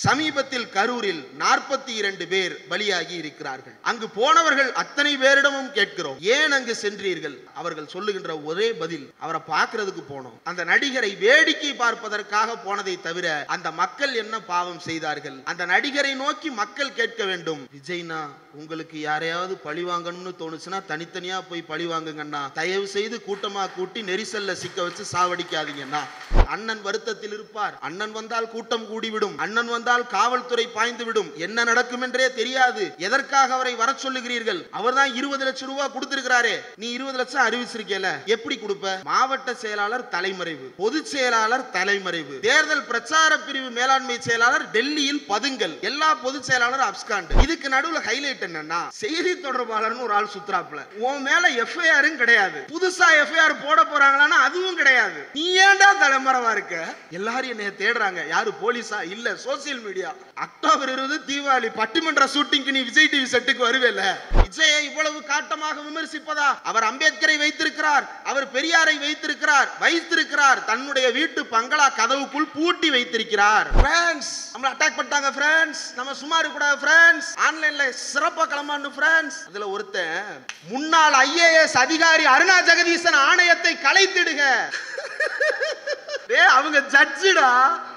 சமீபத்தில் கரூரில் 42 பேர் பலியாகி இருக்கிறார்கள். அங்கு போனவர்கள் அத்தனை பேரிடமும் கேட்கிறோம், ஏன் அங்கு சென்றீர்கள்? அவர்கள் சொல்லுகின்ற ஒரே பதில், அவரை பார்க்கிறதுக்கு போனோம், அந்த நடிகரை வேடிக்கை பார்ப்பதற்காக போனதை தவிர அந்த மக்கள் என்ன பாவம் செய்தார்கள்? அந்த நடிகரை நோக்கி மக்கள் கேட்க வேண்டும், விஜய்னா உங்களுக்கு யாரையாவது பழி வாங்கணும்னு தோணுச்சுன்னா தனித்தனியா போய் பழி வாங்குங்கண்ணா, தயவு செய்து கூட்டமா கூட்டி நெரிசல்ல சிக்க வச்சு சாவடிக்காதீங்கண்ணா. அண்ணன் வருத்தத்தில் இருப்பார், அண்ணன் வந்தால் கூட்டம் கூடிவிடும், அண்ணன் வந்தால் காவல்துறை பாய்ந்து விடும், என்ன நடக்கும் என்றே தெரியாது, எதற்காக அவரை வர சொல்லுகிறீர்கள்? அவர் தான் 20 லட்சம் ரூபாய் கொடுத்திருக்கிறாரே, நீ 20 லட்சம் அறிவிச்சிருக்கல, எப்படி கொடுப்ப? மாவட்ட செயலாளர் தலைமறைவு, பொதுச் செயலாளர் தலைமறைவு, தேர்தல் பிரச்சார பிரிவு மேலாண்மை செயலாளர் டெல்லியில் பதுங்கல், எல்லா பொதுச் செயலாளர் அப்ஸ்காண்ட். இதுக்கு நடுவுல ஹைலைட் என்னன்னா, செய்தி தொடர்பாளர்னு ஒரு ஆள் சுத்துறாப்ல, உன் மேல எஃப்ஐஆரும் கிடையாது, புதுசா எஃப்ஐஆர் போட போறாங்களான்னா அதுவும் கிடையாது, நீ ஏன்டா தலைமறைவா இருக்க? எல்லாரும் என்னைய தேடுறாங்க, யாரு போலீஸா? இல்ல, சோசியல் மீடியா. அக்டோபர் 20 தீபாவளி பட்டிமன்ற ஷூட்டிங்க்கு நீ விஜய் டிவி செட்டுக்கு வருவேல, விஜயை இவ்வளவு காட்டமாக விமர்சிப்பதா? அவர் அம்பேத்கரை வைத்திருக்கிறார், அவர் பெரியாரை வைத்திருக்கிறார், தன்னுடைய வீட்டு பங்களா கதவுக்குள் பூட்டி வைத்திருக்கிறார். ஃப்ரெண்ட்ஸ், நம்மள அட்டாக் பண்ணிட்டாங்க ஃப்ரெண்ட்ஸ், நம்ம சும்மா இருக்க கூடாது ஃப்ரெண்ட்ஸ், ஆன்லைன்ல சிறப்பா கிளம்பான்னு ஃப்ரெண்ட்ஸ். அதுல ஒருத்தன், முன்னாள் ஐஏஎஸ் அதிகாரி அருணா ஜெகதீசன் ஆணையத்தை கலைத்திடுக. அவங்க ஜட்ஜுடா,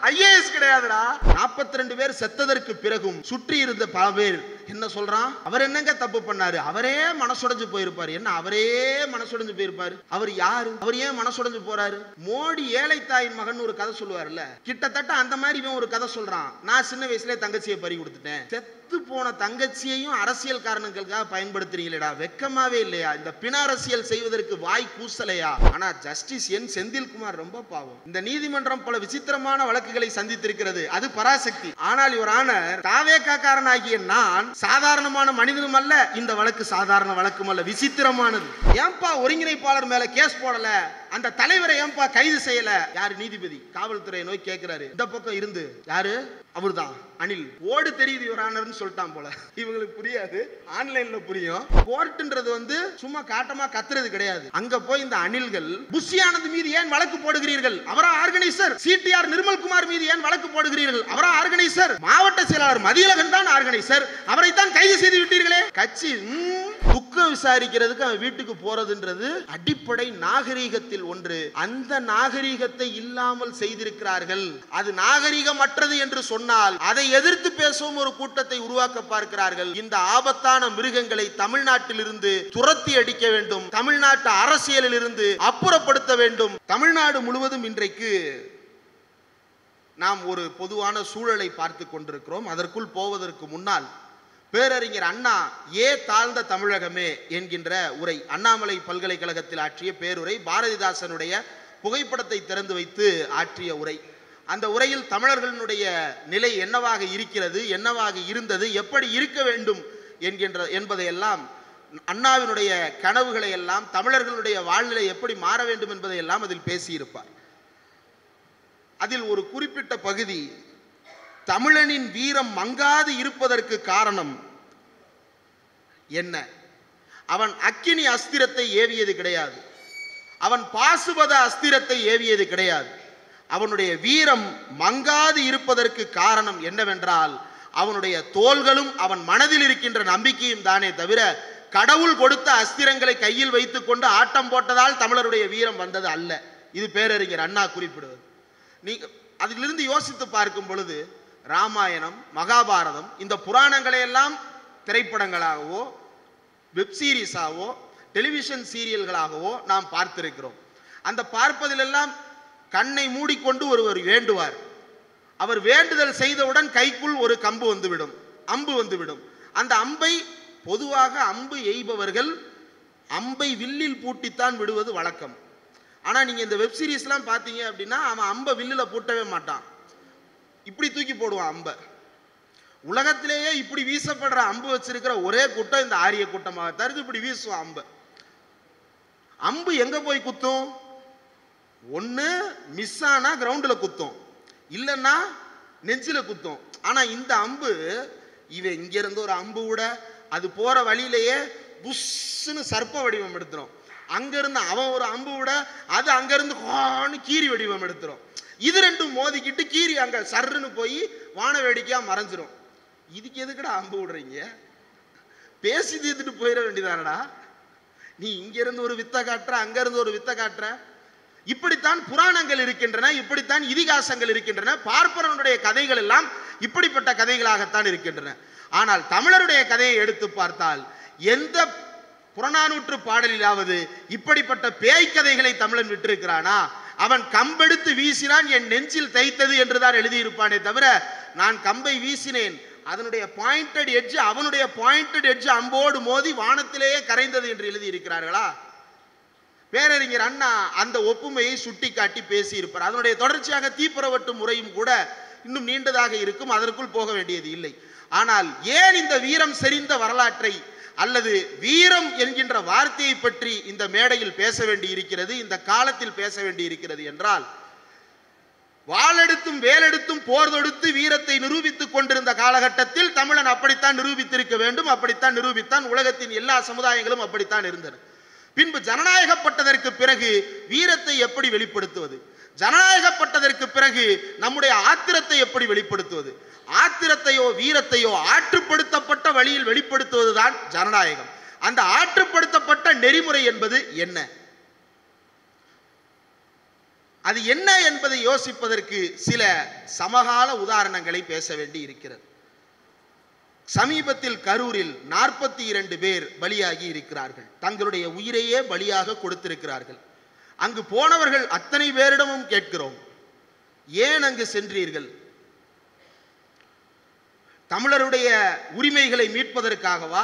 ஐஏஎஸ் கிடையாதுடா. 42 பேர் செத்ததற்கு பிறகும் சுற்றி இருந்த பல பேர் என்ன சொல்றான்? அவர் என்னங்க தப்பு பண்ணாரு? அவரே மனசுடைஞ்சு போயிருப்பாரு. என்ன அவரே மனசுடைஞ்சு போயிருப்பாரு? அவர் யாரு? அவர் ஏன் மனசுடைஞ்சு போறாரு? மோடி ஏழை தாயின் மகன் ஒரு கதை சொல்லுவார்ல, கிட்டத்தட்ட அந்த மாதிரி இவன் ஒரு கதை சொல்றான். நான் சின்ன வயசுல தங்கச்சியை பறி கொடுத்துட்டேன், செத்து போன தங்கச்சியையும் அரசியல் காரணங்களுக்காக பயன்படுத்துறீங்களா? வெக்கமாவே இல்லையா? இந்த பிண அரசியல் செய்வதற்கு வாய் கூசலையா? ஆனா ஜஸ்டிஸ் என் செந்தில்குமார் ரொம்ப பாவம். இந்த நீதிமன்றம் பல விசித்திரமான வழக்குகளை சந்தித்திருக்கிறது, அது பராசக்தி. ஆனால் இவரான தாவேக்காரனாகிய நான் சாதாரணமான மனிதனும் அல்ல, இந்த வழக்கு சாதாரண வழக்கும் அல்ல, விசித்திரமானது. ஏன்பா ஒருங்கிணைப்பாளர் மேல கேஸ் போடல? அந்த தலைவரை ஏன்பா கைது செய்யல? யாரு? நீதிபதி காவல்துறையை நோக்கி கேட்கிறாரு. இந்த பக்கம் இருந்து யாரு? அவர்தான் அனில். ஓடு தெரியுது இவரானர்னு சொல்லிட்டான் போல. இவங்களுக்கு புரியாது, ஆன்லைன்ல புரியும். கோர்ட்ன்றது சும்மா காட்டமா கத்துறது கிடையாது. அங்க போய் இந்த அனில்கள், புஷி ஆனந்த் மீது ஏன் வழக்கு போடுகிறீர்கள்? அவரா ஆர்கனைசர். சிடிஆர் நிர்மல்குமார் மீது ஏன் வழக்கு போடுகிறீர்கள்? அவரா ஆர்கனைசர். மாவட்ட செயலாளர் மதியழகன் தான் ஆர்கனைசர், அவரை தான் கைது செய்து விட்டீர்களே. கட்சி துக்கம் விசாரிக்கிறதுக்கு அவன் வீட்டுக்கு போறதுன்றது அடிப்படை நாகரீகத்தில் ஒன்று. அந்த நாகரீகத்தை இல்லாமல் செய்திருக்கிறார்கள். அது நாகரீகமற்றது என்று சொன்னால் அதை எதிர்த்து பேசும் ஒரு கூட்டத்தை உருவாக்க பார்க்கிறார்கள். இந்த ஆபத்தான மிருகங்களை தமிழ்நாட்டில் இருந்து துரத்தி அடிக்க வேண்டும், தமிழ்நாட்டு அரசியலில் இருந்து அப்புறப்படுத்த வேண்டும். தமிழ்நாடு முழுவதும் இன்றைக்கு நாம் ஒரு பொதுவான சூழலை பார்த்து கொண்டிருக்கிறோம். அதற்குள் போவதற்கு முன்னால் பேரறிஞர் அண்ணா ஏ தாழ்ந்த தமிழகமே என்கின்ற உரை, அண்ணாமலை பல்கலைக்கழகத்தில் ஆற்றிய பேருரை, பாரதிதாசனுடைய புகைப்படத்தை திறந்து வைத்து ஆற்றிய உரை. அந்த உரையில் தமிழர்களுடைய நிலை என்னவாக இருக்கிறது, என்னவாக இருந்தது, எப்படி இருக்க வேண்டும் என்பதையெல்லாம், அண்ணாவினுடைய கனவுகளை எல்லாம், தமிழர்களுடைய வாழ்நிலை எப்படி மாற வேண்டும் என்பதையெல்லாம் அதில் பேசியிருப்பார். அதில் ஒரு குறிப்பிட்ட பகுதி, தமிழனின் வீரம் மங்காது இருப்பதற்கு காரணம் என்ன? அவன் அக்கினி அஸ்திரத்தை ஏவியது கிடையாது, அவன் பாசுபத அஸ்திரத்தை ஏவியது கிடையாது. அவனுடைய வீரம் மங்காது இருப்பதற்கு காரணம் என்னவென்றால் அவனுடைய தோள்களும் அவன் மனதில் இருக்கின்ற நம்பிக்கையும் தானே தவிர கடவுள் கொடுத்த அஸ்திரங்களை கையில் வைத்துக் கொண்டு ஆட்டம் போட்டதால் தமிழருடைய வீரம் வந்தது அல்ல. இது பேரறிஞர் அண்ணா குறிப்பிடுவது. நீங்க அதிலிருந்து யோசித்து பார்க்கும் பொழுது ராமாயணம், மகாபாரதம், இந்த புராணங்களை எல்லாம் திரைப்படங்களாகவோ வெப்சீரிஸாகவோ டெலிவிஷன் சீரியல்களாகவோ நாம் பார்த்திருக்கிறோம். அந்த பார்ப்பதிலெல்லாம் கண்ணை மூடிக்கொண்டு ஒருவர் வேண்டுவார். அவர் வேண்டுதல் செய்தவுடன் கைக்குள் ஒரு கம்பு வந்துவிடும், அம்பு வந்துவிடும். அந்த அம்பை பொதுவாக அம்பு எய்பவர்கள் அம்பை வில்லில் பூட்டித்தான் விடுவது வழக்கம். ஆனால் நீங்கள் இந்த வெப்சீரிஸ்லாம் பார்த்தீங்க அப்படின்னா அவன் அம்பை வில்லில் பூட்டவே மாட்டான், இப்படி தூக்கி போடுவான் அம்பை. உலகத்திலேயே இப்படி வீசப்படுற அம்பு வச்சிருக்கிற ஒரே கூட்டம் இந்த ஆரிய கூட்டமாக தருது. இப்படி வீசுவான் அம்பை. அம்பு எங்க போய் குத்தும்? ஒன்று மிஸ் ஆனா கிரவுண்டில் குத்தும், இல்லைன்னா நெஞ்சில் குத்தும். ஆனால் இந்த அம்பு இவன் இங்கிருந்து ஒரு அம்பு விட அது போகிற வழியிலேயே புஷ்ன்னு சர்ப்ப வடிவம் எடுத்துரும். அங்கிருந்து அவன் ஒரு அம்பு விட அது அங்கிருந்து கீரி வடிவம் எடுத்துரும். இது ரெண்டும் மோதிக்கிட்டு கீரி அங்க சர்ன்னு போய் வான வேடிக்கையா மறைஞ்சிரும். இதுக்கு எதுக்குடா அம்பு விடுறீங்க? பேசி தீர்த்துட்டு போயிட வேண்டியதானடா. நீ இங்க இருந்து ஒரு வித்தை காட்டுற, அங்க இருந்து ஒரு வித்தை காட்டுற. இப்படித்தான் புராணங்கள் இருக்கின்றன, இப்படித்தான் இதிகாசங்கள் இருக்கின்றன. பார்ப்பவனுடைய கதைகள் எல்லாம் இப்படிப்பட்ட கதைகளாகத்தான் இருக்கின்றன. ஆனால் தமிழருடைய கதையை எடுத்து பார்த்தால் எந்த புறநானூற்று பாடலிலாவது இப்படிப்பட்ட பேய் கதைகளை தமிழன் விட்டிருக்கிறானா? அவன் கம்பெடுத்து வீசினான், என் நெஞ்சில் தைத்தது என்றுதான் எழுதியிருப்பானே தவிர, நான் கம்பை வீசினேன், அதனுடைய பாயிண்டட் எட்ஜ் அவனுடைய பாயிண்டட் எட்ஜ் அம்போடு மோதி வானத்திலேயே கரைந்தது என்று எழுதி இருக்கிறார்களா? பேரறிஞர் அண்ணா அந்த ஒப்புமையை சுட்டி காட்டி பேசி இருப்பார். அதனுடைய தொடர்ச்சியாக தீப்புரவட்டும் முறையும் கூட இன்னும் நீண்டதாக இருக்கும், அதற்குள் போக வேண்டியது இல்லை. ஆனால் ஏன் இந்த வீரம் செறிந்த வரலாற்றை அல்லது வீரம் என்கின்ற வார்த்தையை பற்றி இந்த மேடையில் பேச வேண்டி இருக்கிறது, இந்த காலத்தில் பேச வேண்டி இருக்கிறது என்றால், வாளெடுத்தும் வேலெடுத்தும் போர் தொடுத்து வீரத்தை நிரூபித்துக் கொண்டிருந்த காலகட்டத்தில் தமிழன் அப்படித்தான் நிரூபித்திருக்க வேண்டும், அப்படித்தான் நிரூபித்தான். உலகத்தின் எல்லா சமுதாயங்களும் அப்படித்தான் இருந்தன. பின்பு ஜனநாயகப்பட்டதற்கு பிறகு வீரத்தை எப்படி வெளிப்படுத்துவது, ஜனநாயகப்பட்டதற்கு பிறகு நம்முடைய ஆத்திரத்தை எப்படி வெளிப்படுத்துவது, ஆத்திரத்தையோ வீரத்தையோ ஆற்றுப்படுத்தப்பட்ட வழியில் வெளிப்படுத்துவதுதான் ஜனநாயகம். அந்த ஆற்றுப்படுத்தப்பட்ட நெறிமுறை என்பது என்ன, அது என்ன என்பதை யோசிப்பதற்கு சில சமகால உதாரணங்களை பேச வேண்டி இருக்கிறது. சமீபத்தில் கரூரில் 42 பேர் பலியாகி இருக்கிறார்கள், தங்களுடைய உயிரையே பலியாக கொடுத்திருக்கிறார்கள். அங்கு போனவர்கள் அத்தனை பேரிடமும் கேட்கிறோம், ஏன் அங்கு சென்றீர்கள்? தமிழருடைய உரிமைகளை மீட்பதற்காகவா,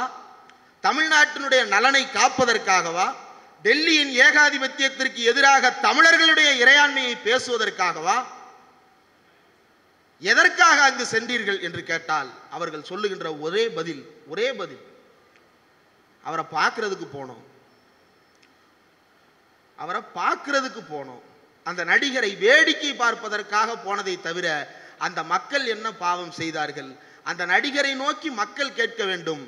தமிழ்நாட்டினுடைய நலனை காப்பதற்காகவா, டெல்லியின் ஏகாதிபத்தியத்திற்கு எதிராக தமிழர்களுடைய இறையாண்மையை பேசுவதற்காகவா, எதற்காக அங்கு சென்றீர்கள் என்று கேட்டால் அவர்கள் சொல்லுகின்ற ஒரே பதில், அவரை பார்க்கிறதுக்கு போனோம், அவரை பார்க்கிறதுக்கு போனோம். அந்த நடிகரை வேடிக்கை பார்ப்பதற்காக போனதை தவிர அந்த மக்கள் என்ன பாவம் செய்தார்கள்? அந்த நடிகரை நோக்கி மக்கள் கேட்க வேண்டும்,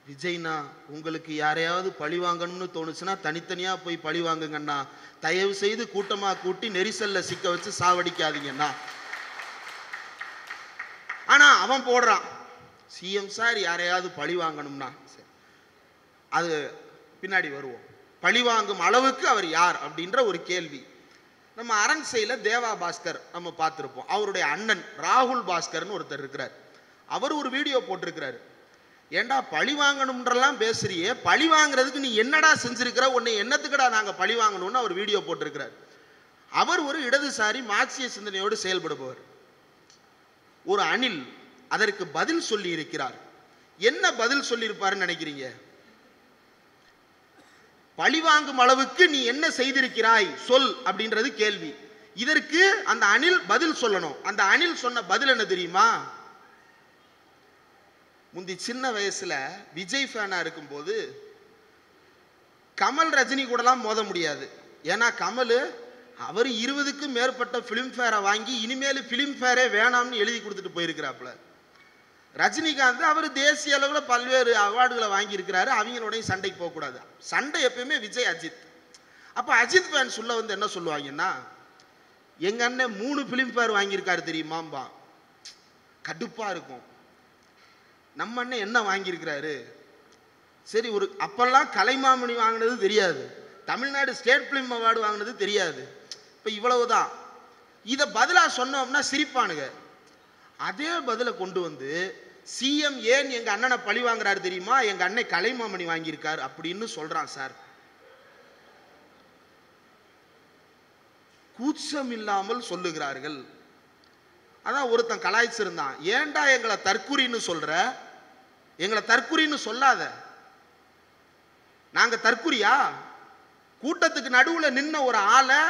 விஜய்னா உங்களுக்கு யாரையாவது பழி வாங்கணும்னு தோணுச்சுன்னா தனித்தனியா போய் பழி வாங்குங்கண்ணா, தயவு செய்து கூட்டமா கூட்டி நெரிசல்ல சிக்க வச்சு சாவடிக்காதீங்கண்ணா. ஆனா அவன் போடுறான், சிஎம் சார் யாரையாவது பழி வாங்கணும்னா, அது பின்னாடி வருவோம், பழி வாங்கும் அளவுக்கு அவர் யார் அப்படின்ற ஒரு கேள்வி. நம்ம அரண்சையில தேவா பாஸ்கர் நம்ம பார்த்திருப்போம், அவருடைய அண்ணன் ராகுல் பாஸ்கர்னு ஒருத்தர் இருக்கிறார். அவர் ஒரு வீடியோ போட்டிருக்கிறார், ஏண்டா பழி வாங்கணும்ன்றலாம் பேசுறியே, பழி வாங்குறதுக்கு நீ என்னடா செஞ்சிருக்கிற, உன்னை என்னத்துக்குடா நாங்க பழி வாங்கணும்னு அவர் வீடியோ போட்டிருக்கிறார். அவர் ஒரு இடதுசாரி மார்க்சிய சிந்தனையோடு செயல்படுபவர். ஒரு அணில் அதற்கு பதில் சொல்லி இருக்கிறார். என்ன பதில் சொல்லி இருப்பாருன்னு நினைக்கிறீங்க? பழி வாங்கும் அளவுக்கு நீ என்ன செய்திருக்கிறாய் சொல் அப்படின்றது கேள்வி. இதற்கு அந்த அணில் பதில் சொல்லணும். அந்த அணில் சொன்ன பதில் என்ன தெரியுமா? முந்தி சின்ன வயசுல விஜய் ஃபேனா இருக்கும்போது கமல் ரஜினி கூடலாம் மோத முடியாது. ஏன்னா கமல் அவர் 20க்கும் மேற்பட்ட பிலிம்ஃபேரை வாங்கி இனிமேல் பிலிம்ஃபேரே வேணாம்னு எழுதி கொடுத்துட்டு போயிருக்கிறாப்புல. ரஜினிகாந்த் அவர் தேசிய அளவில் பல்வேறு அவார்டுகளை வாங்கி இருக்கிறாரு, அவங்களோட சண்டைக்கு போகக்கூடாது. சண்டை எப்பயுமே விஜய் அஜித். அப்போ அஜித் ஃபேன்ஸ் உள்ள வந்து என்ன சொல்லுவாங்கன்னா, எங்க அண்ணன் 3 பிலிம்ஃபேர் வாங்கியிருக்காரு தெரியுமாம்பா. கடுப்பா இருக்கும். நம்ம அண்ணன் என்ன வாங்கியிருக்கிறாரு? சரி, ஒரு அப்பெல்லாம் கலைமாமணி வாங்கினது தெரியாது, தமிழ்நாடு ஸ்டேட் பிலிம் அவார்டு வாங்கினது தெரியாது, இப்போ இவ்வளவுதான். இதை பதிலாக சொன்னோம்னா சிரிப்பானுங்க. அதே பதிலை கொண்டு வந்து சிஎம் ஏன் எங்க அண்ணனை பழி வாங்குறாரு தெரியுமா, எங்க அண்ணன் கலைமாமணி வாங்கியிருக்காரு அப்படின்னு சொல்றான் சார். கூச்சம் இல்லாமல் சொல்லுகிறார்கள். அதான் ஒருத்தன் கலாய்ச்சிருந்தான், ஏண்டா எங்களை தற்குறின்னு சொல்ற, எங்களை தற்குறின்னு சொல்லாத, நாங்க தற்குறியா? கூட்டத்துக்கு நடுவில் நின்ன ஒரு ஆளை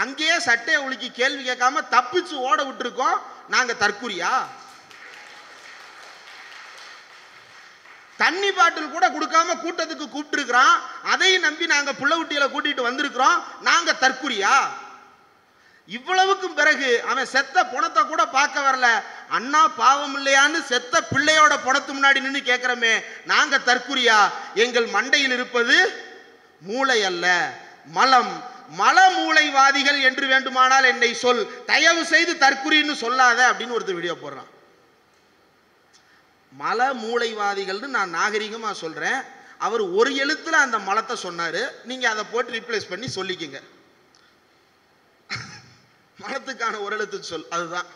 அங்கேயே சட்டையை உலுக்கி கேள்வி கேட்காம தப்பிச்சு ஓட விட்டுருக்கோம், நாங்க தற்குறியா? தண்ணி பாட்டில் கூட கொடுக்காம கூட்டத்துக்கு கூப்பிட்டு இருக்கிறோம், அதையும் நம்பி நாங்க புள்ளவுட்டியில கூட்டிட்டு வந்திருக்கிறோம், நாங்க தற்குறியா? இவ்வளவுக்கும் பிறகு அவன் செத்த பணத்தை கூட பார்க்க வரல, அண்ணா பாவம் இல்லையான்னு செத்த பிள்ளையோட பணத்து முன்னாடி நின்று கேட்கிறோமே, நாங்க தற்குறியா? எங்கள் மண்டையில் இருப்பது மூளை அல்ல, மலம். மலமூளைவாதிகள் என்று வேண்டுமானால் என்னை சொல், தயவு செய்து தற்குறின்னு சொல்லாத அப்படின்னு ஒருத்தர் வீடியோ போடுறான். மலமூளைவாதிகள்னு நான் நாகரிகமா சொல்றேன். அவர் ஒரு எழுத்துல அந்த மலத்தை சொன்னாரு, நீங்க அதை போட்டு ரீப்ளேஸ் பண்ணி சொல்லிக்கங்க. மலத்துக்கான ஒரு எழுத்து சொல் அதுதான்.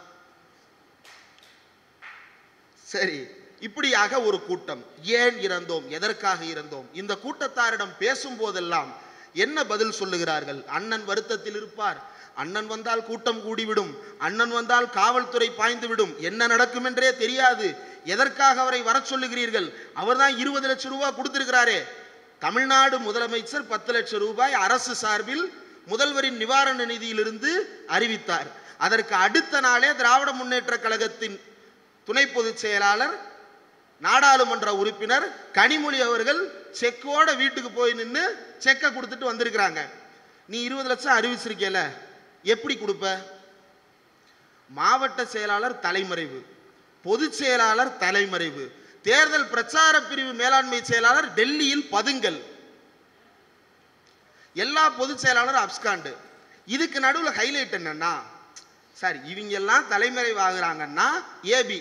சரி, இப்படியாக ஒரு கூட்டம். ஏன் இறந்தோம், எதற்காக இறந்தோம்? இந்த கூட்டத்தாரிடம் பேசும் போதெல்லாம் என்ன பதில் சொல்லுகிறார்கள்? அண்ணன் வருத்தத்தில் இருப்பார், அண்ணன் வந்தால் கூட்டம் கூடிவிடும், அண்ணன் வந்தால் காவல்துறை பாய்ந்துவிடும், என்ன நடக்கும் என்றே தெரியாது, எதற்காக அவரை வர சொல்லுகிறீர்கள்? அவர் தான் 20 லட்சம் ரூபாய் கொடுத்திருக்கிறாரே. தமிழ்நாடு முதலமைச்சர் 10 லட்சம் ரூபாய் அரசு சார்பில் முதல்வரின் நிவாரண நிதியிலிருந்து அறிவித்தார். அதற்கு அடுத்த நாளே திராவிட முன்னேற்ற கழகத்தின் துணை பொதுச் செயலாளர் நாடாளுமன்ற உறுப்பினர் கனிமொழி அவர்கள் செக்கோட வீட்டுக்கு போய் நின்று செக்கை கொடுத்துட்டு வந்திருக்கிறாங்க. நீ 20 லட்சம் அறிவிச்சிருக்கல, எப்படி கொடுப்ப? மாவட்ட செயலாளர் தலைமறைவு, பொதுச் செயலாளர் தலைமறைவு, தேர்தல் பிரச்சார பிரிவு மேலாண்மை செயலாளர் டெல்லியில் பதுங்கல், எல்லா பொதுச் செயலாளர் அப்ஸ்காண்டு. இதுக்கு நடுவில் ஹைலைட் என்னன்னா, சார் இவங்க எல்லாம் தலைமறைவு ஆகுறாங்கன்னா ஏபி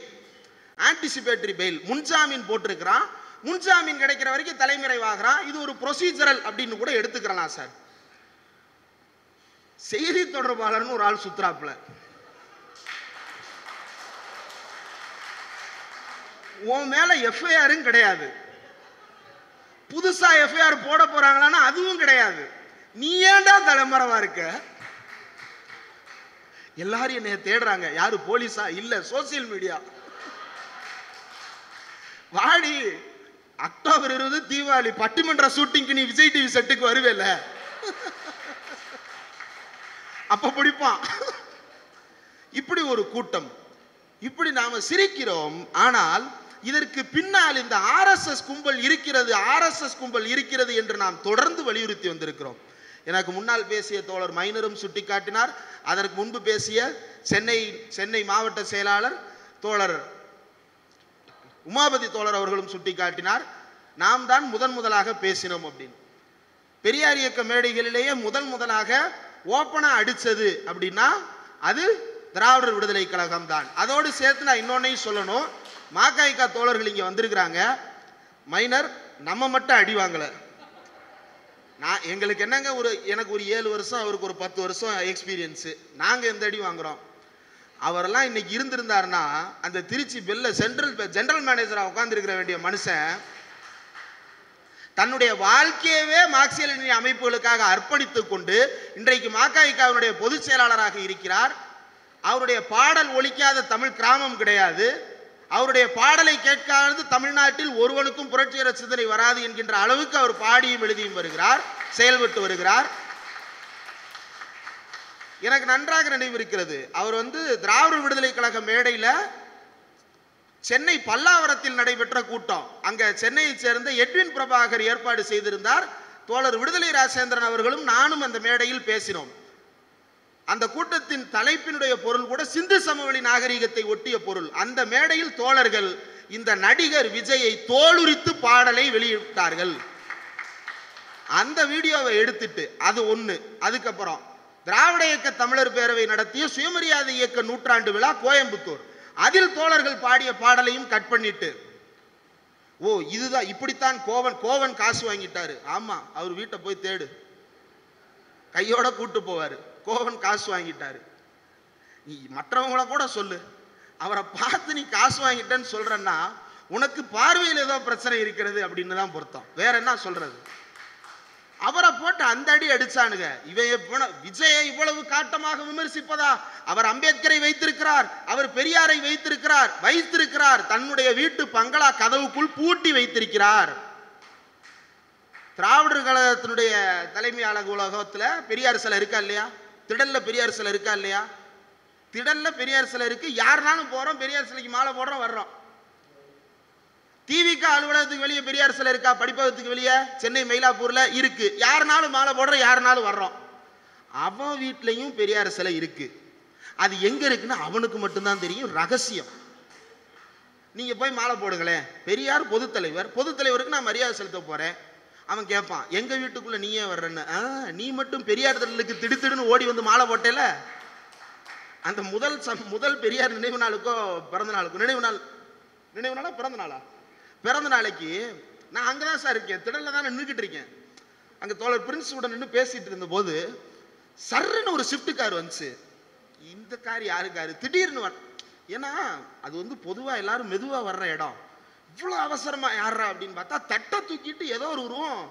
ஆன்டிசிபேட்டரி பெயில், முன்ஜாமீன் போட்டிருக்கிறான், முன்ஜாமீன் கிடைக்கிற வரைக்கும் தலைமறைவாகிறான், இது ஒரு ப்ரொசீஜரல் அப்படின்னு கூட எடுத்துக்கலாம் சார். செய்தி தொடர்பாளர்னு ஒரு ஆள் சுத்துறாப்புல, உன் மேல எஃப்ஐஆரும் கிடையாது, புதுசா எஃப்ஐஆர் போட போறாங்களான்னா அதுவும் கிடையாது, நீ ஏன்டா தலைமறைவா இருக்க? எல்லாரும் என்னைய தேடுறாங்க, யாரு போலீஸா? இல்ல, சோசியல் மீடியா. வாடி, அக்டோபர் 20 தீபாவளி பட்டிமன்ற ஷூட்டிங்க்கு நீ விஜய் டிவி செட்டுக்கு வருவேல, அப்ப பிடிப்பான். இப்படி ஒரு கூட்டம். இப்படி நாம சிரிக்கிறோம், ஆனால் இதற்கு பின்னால் இந்த ஆர்எஸ்எஸ் கும்பல் இருக்கிறது, ஆர்எஸ்எஸ் கும்பல் இருக்கிறது என்று நாம் தொடர்ந்து வலியுறுத்தி வந்திருக்கிறோம். எனக்கு முன்னால் பேசிய தோழர் மைனரும் சுட்டிக்காட்டினார், அதற்கு முன்பு பேசிய சென்னை மாவட்ட செயலாளர் தோழர் உமாபதி தோழர் அவர்களும் சுட்டிக்காட்டினார், நாம் தான் முதலாக பேசினோம் அப்படின்னு. பெரியார் இயக்க மேடைகளிலேயே முதலாக ஓப்பனா அடிச்சது அப்படின்னா அது திராவிடர் விடுதலை கழகம் தான். அதோடு சேர்த்து நான் இன்னொன்னையும் சொல்லணும், மாகாய்கா தோழர்கள் இங்க வந்திருக்கிறாங்க. மைனர் நம்ம மட்டும் அடி வாங்கல, நான் எங்களுக்கு என்னங்க எனக்கு ஒரு 7 வருஷம், அவருக்கு ஒரு 10 வருஷம் எக்ஸ்பீரியன்ஸ், நாங்க எந்த அடி வாங்குறோம்? அவரெல்லாம் இன்னைக்கு இருந்திருந்தாருன்னா அந்த திருச்சி பெல்ல ஜெனரல் மேனேஜரா உட்கார்ந்துருக்கிற வேண்டிய மனுஷன் தன்னுடைய வாழ்க்கையவே மார்க்சிய லெனினிய அமைப்புகளுக்காக அர்ப்பணித்துக் கொண்டு இன்றைக்கு மாகாய்காவினுடைய பொதுச் செயலாளராக இருக்கிறார். அவருடைய பாடல் ஒலிக்காத தமிழ் கிராமம் கிடையாது, அவருடைய பாடலை கேட்காது தமிழ்நாட்டில் ஒருவனுக்கும் புரட்சிகர சிந்தனை வராது என்கின்ற அளவுக்கு அவர் பாடியும் எழுதியும் வருகிறார், செயல்பட்டு வருகிறார். எனக்கு நன்றாக நினைவு இருக்கிறது, அவர் திராவிடர் விடுதலை கழக மேடையில் சென்னை பல்லாவரத்தில் நடைபெற்ற கூட்டம், அங்க சென்னையை சேர்ந்த எட்வின் பிரபாகர் ஏற்பாடு செய்திருந்தார். தோழர் விடுதலை ராஜேந்திரன் அவர்களும் நானும் அந்த மேடையில் பேசினோம். அந்த கூட்டத்தின் தலைப்பினுடைய பொருள் கூட சிந்து சமவெளி நாகரிகத்தை ஒட்டிய பொருள். அந்த மேடையில் தோழர்கள் இந்த நடிகர் விஜயை தோலுரித்து பாடலை வெளியிட்டார்கள். அந்த வீடியோவை எடுத்துட்டு அது ஒண்ணு. அதுக்கப்புறம் திராவிட இயக்க தமிழர் பேரவை நடத்திய சுயமரியாதை இயக்க நூற்றாண்டு விழா கோயம்புத்தூர், அதில் தோழர்கள் பாடிய பாடலையும் கட் பண்ணிட்டு, ஓ இதுதான் இப்படித்தான் கோவன் காசு வாங்கிட்டாரு. ஆமா, அவர் வீட்டை போய் தேடு, கையோட கூட்டு போவாரு. கோவன் காசு வாங்கிட்டாரு. நீ மற்றவங்கள கூட சொல்லு, அவரை பார்த்து நீ காசு வாங்கிட்டேன்னு சொல்றன்னா உனக்கு பார்வையில் ஏதோ பிரச்சனை இருக்கிறது அப்படின்னு தான் பொருத்தம், வேற என்ன சொல்றது? அவரை போட்டு அந்த அடி அடிச்சானுங்க. விஜயை இவ்வளவு காட்டமாக விமர்சிப்பதா? அவர் அம்பேத்கரை வைத்திருக்கிறார், அவர் பெரியாரை வைத்திருக்கிறார், தன்னுடைய வீட்டு பங்களா கதவுக்குள் பூட்டி வைத்திருக்கிறார். திராவிடர் கழகத்தினுடைய தலைமை அலுவலகத்துல பெரியார் சிலை இருக்கா இல்லையா? திடல்ல பெரியார் சிலை இருக்கா இல்லையா? திடல்ல பெரியார் சிலை இருக்கு. யாருனாலும் போறோம், பெரியார் சிலைக்கு மாலை போடுறோம், வர்றோம். டிவிக்கு அலுவலகத்துக்கு வெளியே பெரியார் சிலை இருக்கா? படிப்பகத்துக்கு வெளியே சென்னை மயிலாப்பூர்ல இருக்கு. யாருனாலும் மாலை போடுறோம், யாருனாலும் வர்றோம். அவன் வீட்லையும் பெரியார் சிலை இருக்கு. அது எங்க இருக்குன்னு அவனுக்கு மட்டும்தான் தெரியும், ரகசியம். நீங்க போய் மாலை போடுங்களேன். பெரியார் பொதுத் தலைவருக்கு நான் மரியாதை செலுத்த போறேன். அவன் கேட்பான், எங்க வீட்டுக்குள்ள நீயே வர்றன்னு. நீ மட்டும் பெரியார் திடலுக்கு திடுத்திடுன்னு ஓடி வந்து மாலை போட்டேல, அந்த முதல் பெரியார் நினைவு நாளுக்கோ பிறந்த நாளுக்கோ, நினைவு நாளா பிறந்த நாளைக்கு நான் அங்கதான் சார் இருக்கேன், திடல்ல தான் நின்றுக்கிட்டு இருக்கேன். அங்க தோழர் பிரின்ஸ் உடன் நின்று பேசிட்டு இருந்த போது சர்ன்னு ஒரு ஷிஃப்ட் கார் வந்துச்சு. இந்த கார் யாரு காரு திடீர்னு ஏன்னா அது வந்து பொதுவா எல்லாரும் மெதுவா வர்ற இடம். இவ்வளவு அவசரமா யாரா அப்படின்னு பார்த்தா தட்டை தூக்கிட்டு ஏதோ ஒரு உருவம்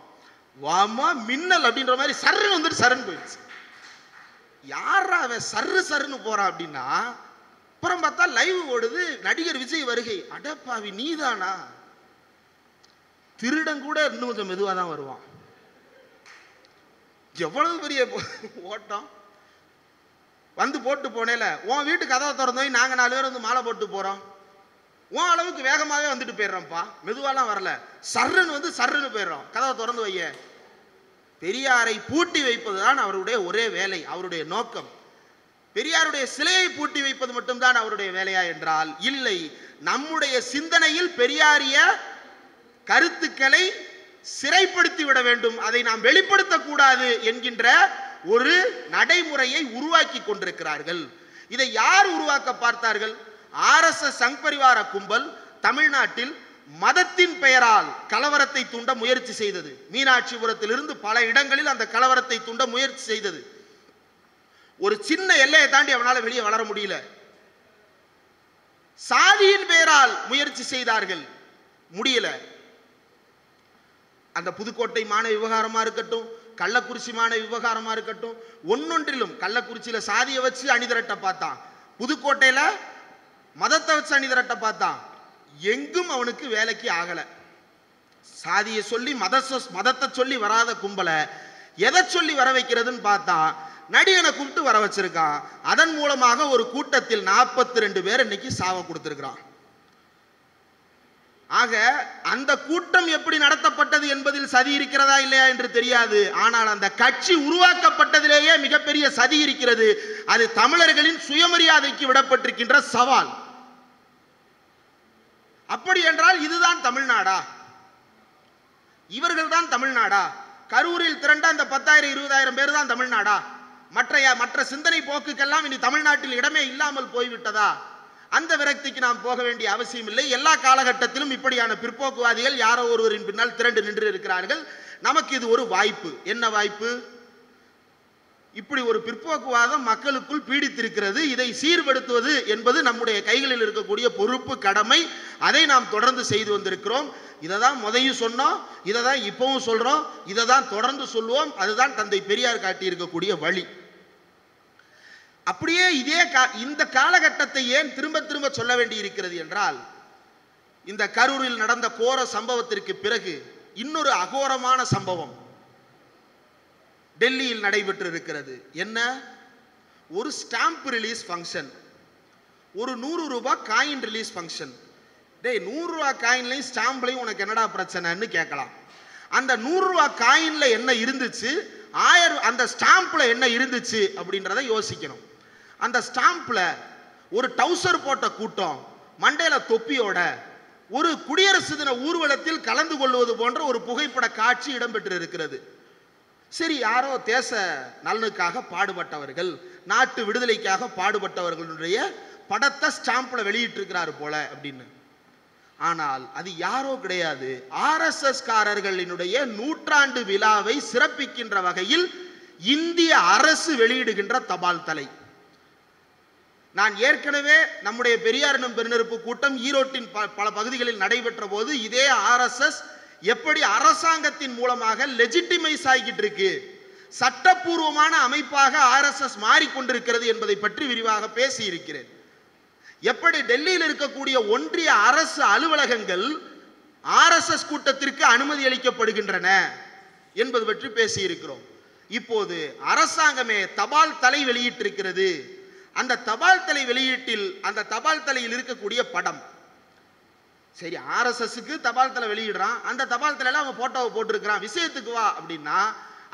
வாமா மின்னல் அப்படின்ற மாதிரி சர்ன்னு வந்துட்டு சரன்னு போயிடுச்சு. யாரா அவன் சர்ன்னு போறான் அப்படின்னா, அப்புறம் பார்த்தா லைவ் ஓடுது, நடிகர் விஜய் வருகை. அடப்பாவி நீதானா? திருடன் கூட இன்னும் கொஞ்சம் மெதுவா தான் வருவான். எவ்வளவு பெரிய ஓட்டம். வந்து போட்டு போனேல, உன் வீட்டு கதவை திறந்தோம், நாங்க 4 பேர் வந்து மாலை போட்டு போறோம். உன் அளவுக்கு வேகமாவே வந்துட்டு போயிடுறோம்ப்பா, மெதுவாலாம் வரல, சர்ன்னு வந்து சர்ன்னு போயிடுறோம். கதவை திறந்து வைய. பெரியாரை பூட்டி வைப்பதுதான் அவருடைய ஒரே வேலை, அவருடைய நோக்கம். பெரியாருடைய சிலையை பூட்டி வைப்பது மட்டும்தான் அவருடைய வேலையா என்றால் இல்லை. நம்முடைய சிந்தனையில் பெரியாரிய கருத்துக்களை சிறைப்படுத்தி விட வேண்டும், அதை நாம் வெளிப்படுத்தக்கூடாது என்கின்ற ஒரு நடைமுறையை உருவாக்கி கொண்டிருக்கிறார்கள். இதை யார் உருவாக்க பார்த்தார்கள்? RSS சங் பரிவார கும்பல் தமிழ்நாட்டில் மதத்தின் பெயரால் கலவரத்தை தூண்ட முயற்சி செய்தது. மீனாட்சிபுரத்தில் இருந்து பல இடங்களில் அந்த கலவரத்தை தூண்ட முயற்சி செய்தது. ஒரு சின்ன எல்லையை தாண்டி அவனால வெளியே வளர முடியல. சாதியின் பெயரால் முயற்சி செய்தார்கள், முடியல. அந்த புதுக்கோட்டை மாணவி விவகாரமா இருக்கட்டும், கள்ளக்குறிச்சி மாணவி விவகாரமா இருக்கட்டும், ஒன்னொன்றிலும் கள்ளக்குறிச்சியில சாதியை வச்சு அணிதிரட்ட பார்த்தான், புதுக்கோட்டையில மதத்தை வச்சு அணிதிரட்ட பார்த்தான். எங்கும் அவனுக்கு வேலைக்கு ஆகல. சாதியை சொல்லி மதத்தை சொல்லி வராத கும்பல எதை சொல்லி வர வைக்கிறதுன்னு பார்த்தா நடிகனை கூப்பிட்டு வர வச்சிருக்கான். அதன் மூலமாக ஒரு கூட்டத்தில் 42 பேர் இன்னைக்கு சாவ கொடுத்திருக்கிறான். ஆக அந்த கூட்டம் எப்படி நடத்தப்பட்டது என்பதில் சதி இருக்கிறதா இல்லையா என்று தெரியாது. ஆனால் அந்த கட்சி உருவாக்கப்பட்டதிலேயே மிகப்பெரிய சதி இருக்கிறது. அது தமிழர்களின் சுயமரியாதைக்கு விடப்பட்டிருக்கின்ற சவால். அப்படி என்றால் இதுதான் தமிழ்நாடா? இவர்கள் தான் தமிழ்நாடா? கரூரில் திரண்ட அந்த 10,000 20,000 பேர் தான் தமிழ்நாடா? மற்ற சிந்தனை போக்குக்கெல்லாம் இனி தமிழ்நாட்டில் இடமே இல்லாமல் போய்விட்டதா? அந்த விரக்திக்கு நாம் போக வேண்டிய அவசியம் இல்லை. எல்லா காலகட்டத்திலும் இப்படியான பிற்போக்குவாதிகள் யாரோ ஒருவரின் பின்னால் திரண்டு நின்று இருக்கிறார்கள். நமக்கு இது ஒரு வாய்ப்பு. என்ன வாய்ப்பு? இப்படி ஒரு பிற்போக்குவாதம் மக்களுக்குள் பீடித்திருக்கிறது. இதை சீர்படுத்துவது என்பது நம்முடைய கைகளில் இருக்கக்கூடிய பொறுப்பு, கடமை. அதை நாம் தொடர்ந்து செய்து வந்திருக்கிறோம். இதை தான் முதலையும் சொன்னோம், இதை தான் இப்பவும் சொல்றோம், இதை தான் தொடர்ந்து சொல்லுவோம். அதுதான் தந்தை பெரியார் காட்டி இருக்கக்கூடிய வழி. அப்படியே இந்த காலகட்டத்தை ஏன் திரும்ப திரும்ப சொல்ல வேண்டி இருக்கிறது என்றால், இந்த கரூரில் நடந்த கோர சம்பவத்திற்கு பிறகு இன்னொரு அகோரமான சம்பவம் டெல்லியில் நடைபெற்று இருக்கிறது. என்ன? ஒரு ஸ்டாம்ப் ரிலீஸ் ஃபங்க்ஷன், ஒரு 100 ரூபாய் காயின் ரிலீஸ் ஃபங்க்ஷன். டேய், 100 ரூபாய் காயின்லையும் ஸ்டாம்ப்லையும் உனக்கு என்னடா பிரச்சனைன்னு கேட்கலாம். அந்த 100 ரூபாய் காயின்ல என்ன இருந்துச்சு, அந்த ஸ்டாம்ப்ல என்ன இருந்துச்சு அப்படின்றத யோசிக்கணும். அந்த ஸ்டாம்ப்ல ஒரு டவுசர் போட்ட கூட்டம் மண்டையில தொப்பியோட ஒரு குடியரசு தின ஊர்வலத்தில் கலந்து கொள்வது போன்ற ஒரு புகைப்பட காட்சி இடம்பெற்று இருக்கிறது. சரி, யாரோ தேச நலனுக்காக பாடுபட்டவர்கள், நாட்டு விடுதலைக்காக பாடுபட்டவர்களுடைய படத்தை ஸ்டாம்ப்ல வெளியிட்டு இருக்கிறாரு போல அப்படின்னு. ஆனால் அது யாரோ கிடையாது, RSS காரர்களினுடைய 100ஆண்டு விழாவை சிறப்பிக்கின்ற வகையில் இந்திய அரசு வெளியிடுகின்ற தபால் தலை. நான் ஏற்கனவே நம்முடைய பெரியார் எனும் பெருநெருப்பு கூட்டம் ஈரோட்டின் பல பகுதிகளில் நடைபெற்ற போது இதே RSS எப்படி அரசாங்கத்தின் மூலமாக லெஜிட்டிமைஸ் ஆகிட்டு இருக்கு, சட்டப்பூர்வமான அமைப்பாக RSS மாறிக்கொண்டிருக்கிறது என்பதை பற்றி விரிவாக பேசி இருக்கிறேன். எப்படி டெல்லியில் இருக்கக்கூடிய ஒன்றிய அரசு அலுவலகங்கள் RSS கூட்டத்திற்கு அனுமதி அளிக்கப்படுகின்றன என்பது பற்றி பேசி இருக்கிறோம். இப்போது அரசாங்கமே தபால் தலை வெளியிட்டிருக்கிறது. அந்த தபால் தலை வெளியீட்டில் அந்த தபால் தலையில் இருக்கக்கூடிய படம், சரி RSSக்கு தபால் தலை வெளியிடுறான், அந்த தபால் தலையில அவன் போட்டோவை போட்டிருக்கிறான், விஷயத்துக்கு வா அப்படின்னா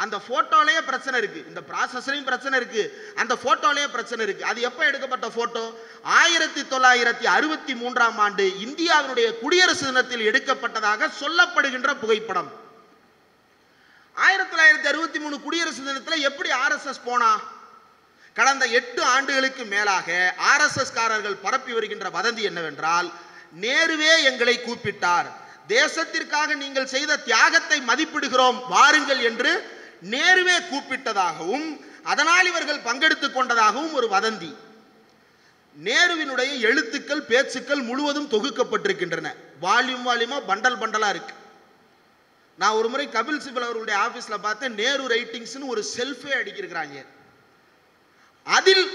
அந்த போட்டோலயே பிரச்சனை இருக்கு, இந்த ப்ராசஸ்லயும் பிரச்சனை இருக்கு, அந்த போட்டோலயே பிரச்சனை இருக்கு. அது எப்ப எடுக்கப்பட்ட போட்டோ? 1963ஆம் ஆண்டு இந்தியாவினுடைய குடியரசு தினத்தில் எடுக்கப்பட்டதாக சொல்லப்படுகின்ற புகைப்படம். 1963 குடியரசு தினத்தில் எப்படி ஆர்எஸ்எஸ் போனா? கடந்த 8 ஆண்டுகளுக்கு மேலாக ஆர்எஸ்எஸ் காரர்கள் பரப்பி வருகின்ற வதந்தி என்னவென்றால், நேருவே எங்களை கூப்பிட்டார், தேசத்திற்காக நீங்கள் செய்த தியாகத்தை மதிப்பிடுகிறோம் வாருங்கள் என்று நேருவே கூப்பிட்டதாகவும் அதனால் இவர்கள் பங்கெடுத்துக் கொண்டதாகவும் ஒரு வதந்தி. நேருவினுடைய எழுத்துக்கள் பேச்சுக்கள் முழுவதும் தொகுக்கப்பட்டிருக்கின்றன. வால்யூமா பண்டல் பண்டலா இருக்கு. நான் ஒரு முறை கபில் சிபல் அவர்களுடைய ஆபீஸ்ல பார்த்தேன். நேரு ரைட்டிங்ஸ்னு ஒரு செல்ஃபே அடிக்கிறாங்க. அதில்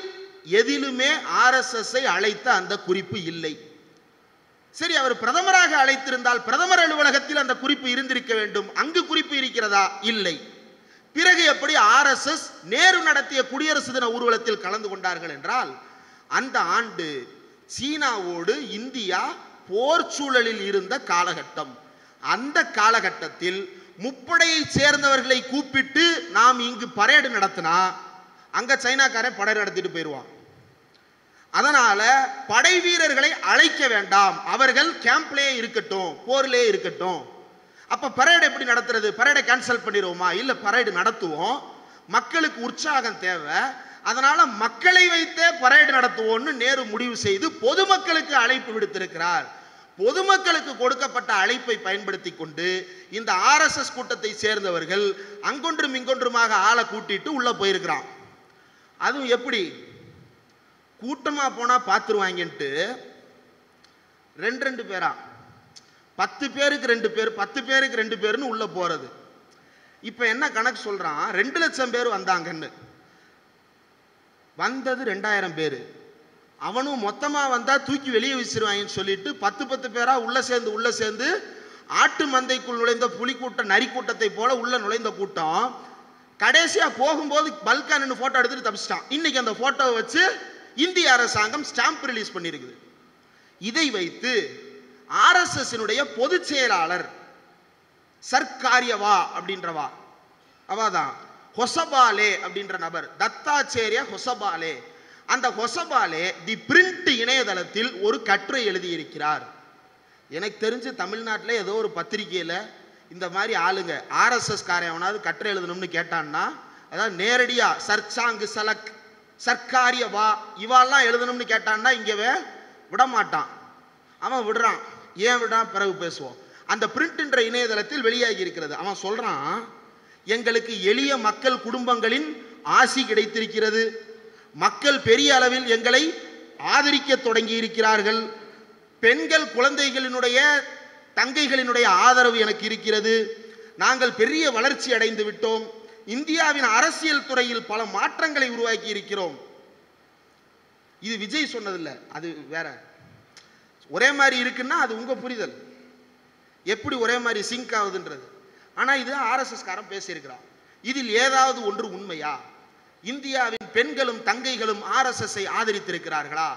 எதிலுமே ஆர்எஸ்எஸ்ஐ அழைத்த அந்த குறிப்பு இல்லை. சரி, அவர் பிரதமராக அழைத்திருந்தால் பிரதமர் அலுவலகத்தில் அந்த குறிப்பு இருந்திருக்க வேண்டும். அங்கு குறிப்பு இருக்கிறதா? இல்லை. பிறகு எப்படி ஆர்எஸ்எஸ் நேரு நடத்திய குடியரசு தின ஊர்வலத்தில் கலந்து கொண்டார்கள் என்றால், அந்த ஆண்டு சீனாவோடு இந்தியா போர் சூழலில் இருந்த காலகட்டம். அந்த காலகட்டத்தில் முப்படையை சேர்ந்தவர்களை கூப்பிட்டு நாம் இங்கு பரேடு நடத்தினா அங்க சைனாக்காரன் படை நடத்திட்டு போயிடுவான். அதனால படை வீரர்களை அழைக்க வேண்டாம், அவர்கள் கேம்ப்லேயே இருக்கட்டும், போர்லேயே இருக்கட்டும். அப்ப பரேடு எப்படி நடத்துறது? பரேடை கேன்சல் பண்ணிடுவோமா? இல்ல, பரேடு நடத்துவோம். மக்களுக்கு உற்சாகம் தேவை, அதனால மக்களை வைத்தே பரேடு நடத்துவோம்னு நேரு முடிவு செய்து பொதுமக்களுக்கு அழைப்பு விடுத்திருக்கிறார். பொதுமக்களுக்கு கொடுக்கப்பட்ட அழைப்பை பயன்படுத்தி கொண்டு இந்த ஆர்எஸ்எஸ் கூட்டத்தை சேர்ந்தவர்கள் அங்கொன்றும் இங்கொன்றுமாக ஆளை கூட்டிட்டு உள்ள போயிருக்கிறான். அதுவும் எப்படி? கூட்டமா போனா பார்த்துருவாங்கன்ட்டு ரெண்டு பேரா, 10 பேருக்கு 2 பேர், 10 பேருக்கு 2 பேர்னு உள்ள போறது. இப்ப என்ன கணக்கு சொல்றான்? 2 லட்சம் பேர் வந்தாங்கன்னு. வந்தது 2000 பேர். அவனும் மொத்தமா வந்தா தூக்கி வெளியே வீசிடுவாங்கன்னு சொல்லிட்டு 10 பேரா உள்ள சேர்ந்து ஆட்டு மந்தைக்குள் நுழைந்த புலி கூட்டம், நரி கூட்டத்தை போல உள்ள நுழைந்த கூட்டம் கடைசியா போகும்போது பல்கா நின்று போட்டோ எடுத்துட்டு தப்பிச்சிட்டான். இன்னைக்கு அந்த போட்டோவை வச்சு இந்திய அரசாங்கம் ஸ்டாம்ப் ரிலீஸ் பண்ணியிருக்குது. இதை வைத்து ஆர்எஸ்எஸ் பொதுச் செயலாளர் சர்க்காரியவா அப்படின்றவா, அவாதான் ஹொசபாலே அப்படின்ற நபர், தத்தாச்சேரிய ஹொசபாலே, அந்த ஹொசபாலே தி பிரிண்ட் இணையதளத்தில் ஒரு கட்டுரை எழுதியிருக்கிறார். எனக்கு தெரிஞ்சு தமிழ்நாட்டில் ஏதோ ஒரு பத்திரிகையில் இந்த மாதிரி ஆளுங்க ஆர்எஸ்எஸ் காரையவனாவது கட்டுரை எழுதணும்னு கேட்டான்னா, அதாவது நேரடியா சர்ச்சாங்கு சலக் சர்க்காரியவா இவாள்லாம் எழுதணும்னு கேட்டான்னா இங்கவே விட மாட்டான். அவன் விடுறான். ஏன் விடான்? பிறகு பேசுவோம். அந்த பிரிண்ட் என்ற இணையதளத்தில் வெளியாகி இருக்கிறது. அவன் சொல்றான், எங்களுக்கு எளிய மக்கள் குடும்பங்களின் ஆசி கிடைத்திருக்கிறது, மக்கள் பெரிய அளவில் எங்களை ஆதரிக்க தொடங்கி இருக்கிறார்கள், பெண்கள் குழந்தைகளினுடைய தங்கைகளினுடைய ஆதரவு எனக்கு இருக்கிறது, நாங்கள் பெரிய வளர்ச்சி அடைந்து விட்டோம், இந்தியாவின் அரசியல் துறையில் பல மாற்றங்களை உருவாக்கி இருக்கிறோம். இது விஜய் சொன்னதில்லை, அது வேற. ஒரே மாதிரி இருக்குன்னா அது உங்க புரிதல், எப்படி ஒரே மாதிரி சிங்க் ஆகுதுன்றது. ஆனா இது ஆர்எஸ்எஸ் காரன் பேசியிருக்கிறான். இதில் ஏதாவது ஒன்று உண்மையா? இந்தியாவின் பெண்களும் தங்கைகளும் ஆர்எஸ்எஸ்ஐ ஆதரித்திருக்கிறார்களா?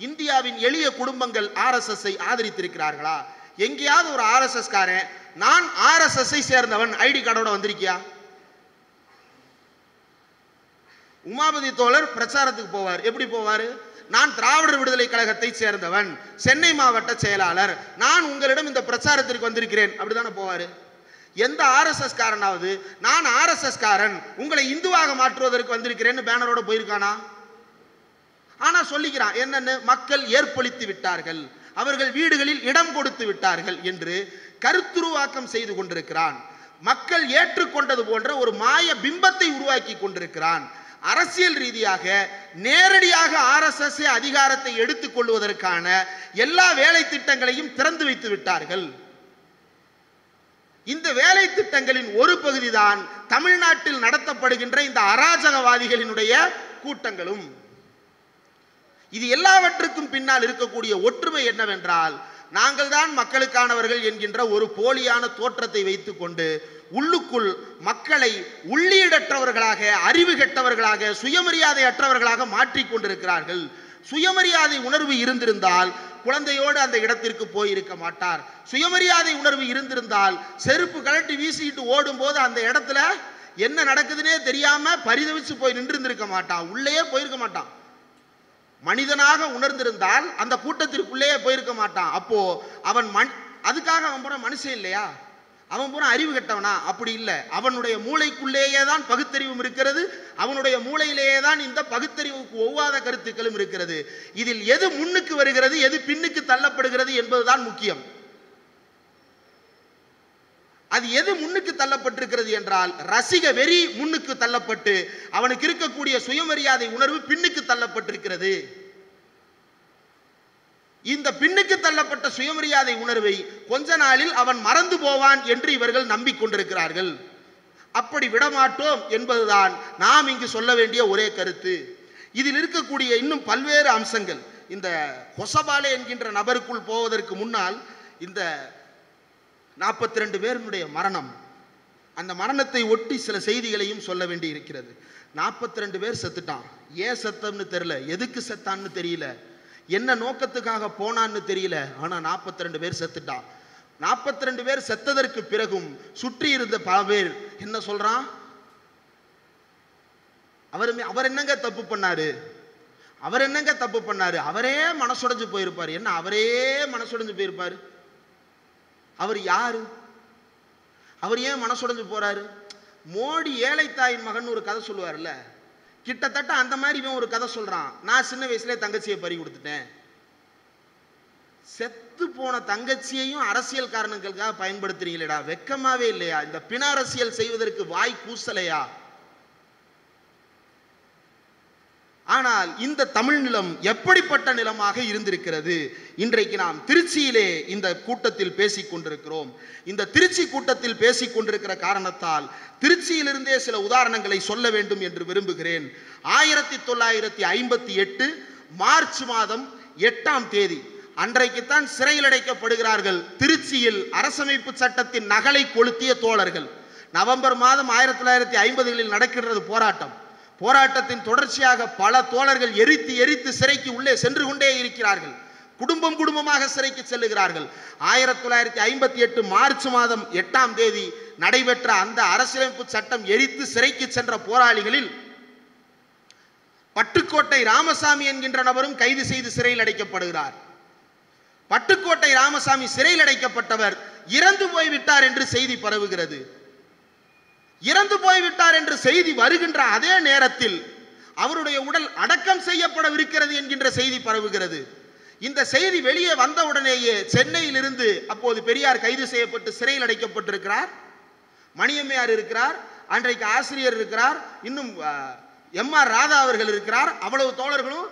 இந்தியாவின் எளிய குடும்பங்கள் ஆர்எஸ்எஸ்ஐ ஆதரித்திருக்கிறார்களா? எங்கேயாவது ஒரு ஆர்எஸ்எஸ் காரன் நான் ஆர்எஸ்எஸ்ஐ சேர்ந்தவன் ஐடி கார்டோட வந்திருக்கியா? உமாபதி தோழர் பிரச்சாரத்துக்கு போவார். எப்படி போவார்? நான் திராவிடர் விடுதலை கழகத்தை சேர்ந்தவன், சென்னை மாவட்ட செயலாளர், நான் உங்களிடம் இந்த பிரச்சாரத்திற்கு வந்திருக்கிறேன், அப்படித்தானே போவாரு. எந்த ஆர்எஸ்எஸ் காரனாவது நான் ஆர்எஸ்எஸ் காரன் உங்களை இந்துவாக மாற்றுவதற்கு வந்திருக்கிறேன்னு பேனரோட போயிருக்கானா? ஆனா சொல்லிக்கிறான் என்னன்னு, மக்கள் ஏற்பளித்து விட்டார்கள், அவர்கள் வீடுகளில் இடம் கொடுத்து விட்டார்கள் என்று கருத்துருவாக்கம் செய்து கொண்டிருக்கிறான். மக்கள் ஏற்றுக்கொண்டது போன்ற ஒரு மாய பிம்பத்தை உருவாக்கி கொண்டிருக்கிறான். அரசியல் ரீதியாக நேரடியாக ஆர்எஸ்எஸ் அதிகாரத்தை எடுத்துக் கொள்வதற்கான எல்லா வேலை திட்டங்களையும் திறந்து வைத்து விட்டார்கள். இந்த வேலை திட்டங்களின் ஒரு பகுதிதான் தமிழ்நாட்டில் நடத்தப்படுகின்ற இந்த அராஜகவாதிகளினுடைய கூட்டங்களும். இது எல்லாவற்றுக்கும் பின்னால் இருக்கக்கூடிய ஒற்றுமை என்னவென்றால், நாங்கள் தான் மக்களுக்கானவர்கள் என்கின்ற ஒரு போலியான தோற்றத்தை வைத்துக் கொண்டு உள்ளுக்குள் மக்களை உள்ளீடற்றவர்களாக, அறிவு கெட்டவர்களாக, சுயமரியாதை அற்றவர்களாக மாற்றிக் கொண்டிருக்கிறார்கள். சுயமரியாதை உணர்வு இருந்திருந்தால் குழந்தையோடு அந்த இடத்திற்கு போயிருக்க மாட்டார். சுயமரியாதை உணர்வு இருந்திருந்தால் செருப்பு கழட்டி வீசிட்டு ஓடும் போது அந்த இடத்துல என்ன நடக்குதுன்னே தெரியாம பரிதவிச்சு போய் நின்றிருந்திருக்க மாட்டான், உள்ளேயே போயிருக்க மாட்டான். மனிதனாக உணர்ந்திருந்தால் அந்த கூட்டத்திற்குள்ளேயே போயிருக்க மாட்டான். அப்போ அவன் அதுக்காக அவன் போற மனுஷன் இல்லையா? அவன் பூரா அறிவு கெட்டவனா? அப்படி இல்லை. அவனுடைய மூளைக்குள்ளேயே தான் பகுத்தறிவும் இருக்கிறது. அவனுடைய மூளையிலேயே தான் இந்த பகுத்தறிவுக்கு ஒவ்வாத கருத்துக்களும் இருக்கிறது. இதில் எது முன்னுக்கு வருகிறது, எது பின்னுக்கு தள்ளப்படுகிறது என்பதுதான் முக்கியம். அது எது முன்னுக்கு தள்ளப்பட்டிருக்கிறது என்றால், ரசிக வெறி முன்னுக்கு தள்ளப்பட்டு அவனுக்கு இருக்கக்கூடிய சுயமரியாதை உணர்வு பின்னுக்கு தள்ளப்பட்டிருக்கிறது. இந்த பின்னுக்கு தள்ளப்பட்ட சுயமரியாதை உணர்வை கொஞ்ச நாளில் அவன் மறந்து போவான் என்று இவர்கள் நம்பிக்கொண்டிருக்கிறார்கள். அப்படி விடமாட்டோம் என்பதுதான் நாம் இங்கு சொல்ல வேண்டிய ஒரே கருத்து. இதில் இருக்கக்கூடிய இன்னும் பல்வேறு அம்சங்கள். இந்த ஹொசபாலே என்கின்ற நபருக்குள் போவதற்கு முன்னால் இந்த 42 பேருடைய மரணம், அந்த மரணத்தை ஒட்டி சில செய்திகளையும் சொல்ல வேண்டி இருக்கிறது. 42 பேர் செத்துட்டான். ஏன் செத்தம்னு தெரியல, எதுக்கு செத்தான்னு தெரியல, என்ன நோக்கத்துக்காக போனான்னு தெரியல. ஆனா 42 பேர் செத்துட்டான். 42 பேர் செத்ததற்கு பிறகும் சுற்றி இருந்த பல பேர் என்ன சொல்றான்? அவர் என்னங்க தப்பு பண்ணாரு, அவர் என்னங்க தப்பு பண்ணாரு, அவரே மனசுடைஞ்சு போயிருப்பாரு. என்ன அவரே மனசுடைஞ்சு போயிருப்பாரு? அவர் யாரு? அவர் ஏன் மனசுடைஞ்சு போறாரு? மோடி ஏழை தாயின் மகன் ஒரு கதை சொல்லுவார்ல, கிட்டத்தட்ட அந்த மாதிரி இவன் ஒரு கதை சொல்றான். நான் சின்ன வயசுல தங்கச்சியை பறி கொடுத்துட்டேன். செத்து போன தங்கச்சியையும் அரசியல் காரணங்களுக்காக பயன்படுத்துறீங்களா? வெக்கமாவே இல்லையா? இந்த பிண அரசியல் செய்வதற்கு வாய் கூசலையா? ஆனால் இந்த தமிழ் நிலம் எப்படிப்பட்ட நிலமாக இருந்திருக்கிறது? இன்றைக்கு நாம் திருச்சியிலே இந்த கூட்டத்தில் பேசிக் கொண்டிருக்கிறோம். இந்த திருச்சி கூட்டத்தில் பேசிக் கொண்டிருக்கிற காரணத்தால் திருச்சியிலிருந்தே சில உதாரணங்களை சொல்ல வேண்டும் என்று விரும்புகிறேன். 1958 மார்ச் மாதம் 8ஆம் தேதி அன்றைக்குத்தான் சிறையில் அடைக்கப்படுகிறார்கள் திருச்சியில் அரசமைப்பு சட்டத்தின் நகலை கொளுத்திய தோழர்கள். நவம்பர் மாதம் 1950களில் நடக்கிறது போராட்டம். போராட்டத்தின் தொடர்ச்சியாக பல தோழர்கள் எரித்து எரித்து சிறைக்கு உள்ளே சென்று கொண்டே இருக்கிறார்கள். குடும்பம் குடும்பமாக சிறைக்கு செல்லுகிறார்கள். 1958 மார்ச் மாதம் 8ஆம் தேதி நடைபெற்ற அந்த அரசியலமைப்பு சட்டம் எரித்து சிறைக்கு சென்ற போராளிகளில் பட்டுக்கோட்டை ராமசாமி என்கின்ற நபரும் கைது செய்து சிறையில் அடைக்கப்படுகிறார். பட்டுக்கோட்டை ராமசாமி சிறையில் அடைக்கப்பட்டவர் இறந்து போய்விட்டார் என்று செய்தி பரவுகிறது. இறந்து போய்விட்டார் என்று செய்தி வருகின்ற அதே நேரத்தில் அவருடைய உடல் அடக்கம் செய்யப்படவிருக்கிறது என்கின்ற செய்தி பரவுகிறது. இந்த செய்தி வெளியே வந்தவுடனேயே சென்னையில் இருந்து அப்போது பெரியார் கைது செய்யப்பட்டு சிறையில் அடைக்கப்பட்டிருக்கிறார். மணியம்மையார் இருக்கிறார், அன்றைக்கு ஆசிரியர் இருக்கிறார், இன்னும் எம்.ஆர். ராதா அவர்கள் இருக்கிறார். அவ்வளவு தோழர்களும்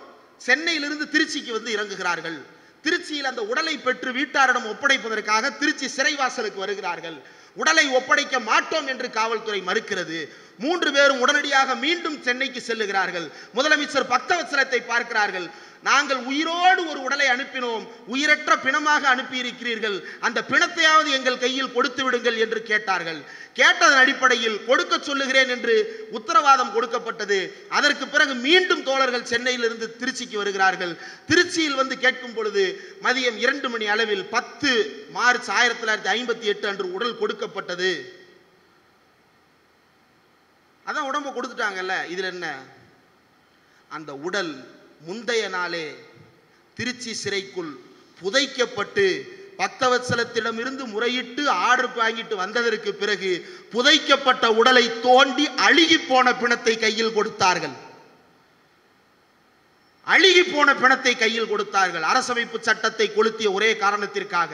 சென்னையிலிருந்து திருச்சிக்கு வந்து இறங்குகிறார்கள். திருச்சியில் அந்த உடலை பெற்று வீட்டாரிடம் ஒப்படைப்பதற்காக திருச்சி சிறைவாசலுக்கு வருகிறார்கள். உடலை ஒப்படைக்க மாட்டோம் என்று காவல்துறை மறுக்கிறது. 3 பேரும் உடனடியாக மீண்டும் சென்னைக்கு செல்லுகிறார்கள். முதலமைச்சர் பக்தவத்சலத்தை பார்க்கிறார்கள். நாங்கள் உயிரோடு ஒரு உடலை அனுப்பினோம், உயிரற்ற பிணமாக அனுப்பியிருக்கிறீர்கள், அந்த பிணத்தையாவது எங்கள் கையில் கொடுத்து விடுங்கள் என்று கேட்டார்கள். கேட்டதன் அடிப்படையில் கொடுக்க சொல்லுகிறேன் என்று உத்தரவாதம் கொடுக்கப்பட்டது. அதற்கு பிறகு மீண்டும் தோழர்கள் சென்னையிலிருந்து திருச்சிக்கு வருகிறார்கள். திருச்சியில் வந்து கேட்கும் பொழுது மதியம் 2 மணி அளவில் 10 மார்ச் 1958 அன்று உடல் கொடுக்கப்பட்டது. அதான் உடம்பை கொடுத்துட்டாங்கல்ல, இதுல என்ன? அந்த உடல் முந்தைய நாளே திருச்சி சிறைக்குள் புதைக்கப்பட்டு பக்தவத்சலத்திடமிருந்து முறையிட்டு ஆர்டர் வாங்கிட்டு வந்ததற்கு பிறகு புதைக்கப்பட்ட உடலை தோண்டி அழுகி போன பிணத்தை கையில் கொடுத்தார்கள். அழுகி போன பிணத்தை கையில் கொடுத்தார்கள். அரசமைப்பு சட்டத்தை கொளுத்திய ஒரே காரணத்திற்காக.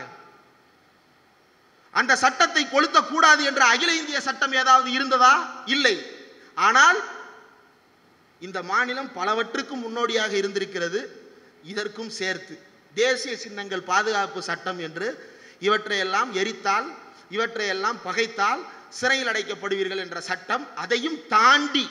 அந்த சட்டத்தை கொளுத்த கூடாது என்ற அகில இந்திய சட்டம் ஏதாவது இருந்ததா? இல்லை. ஆனால் இந்த மாநிலம் பலவற்றுக்கும் முன்னோடியாக இருந்திருக்கிறது. இதற்கும் சேர்த்து தேசிய சின்னங்கள் பாதுகாப்பு சட்டம் என்று இவற்றையெல்லாம் எரித்தால், இவற்றையெல்லாம் பகைத்தால் சிறையில் அடைக்கப்படுவீர்கள் என்ற சட்டம், அதையும் தாண்டி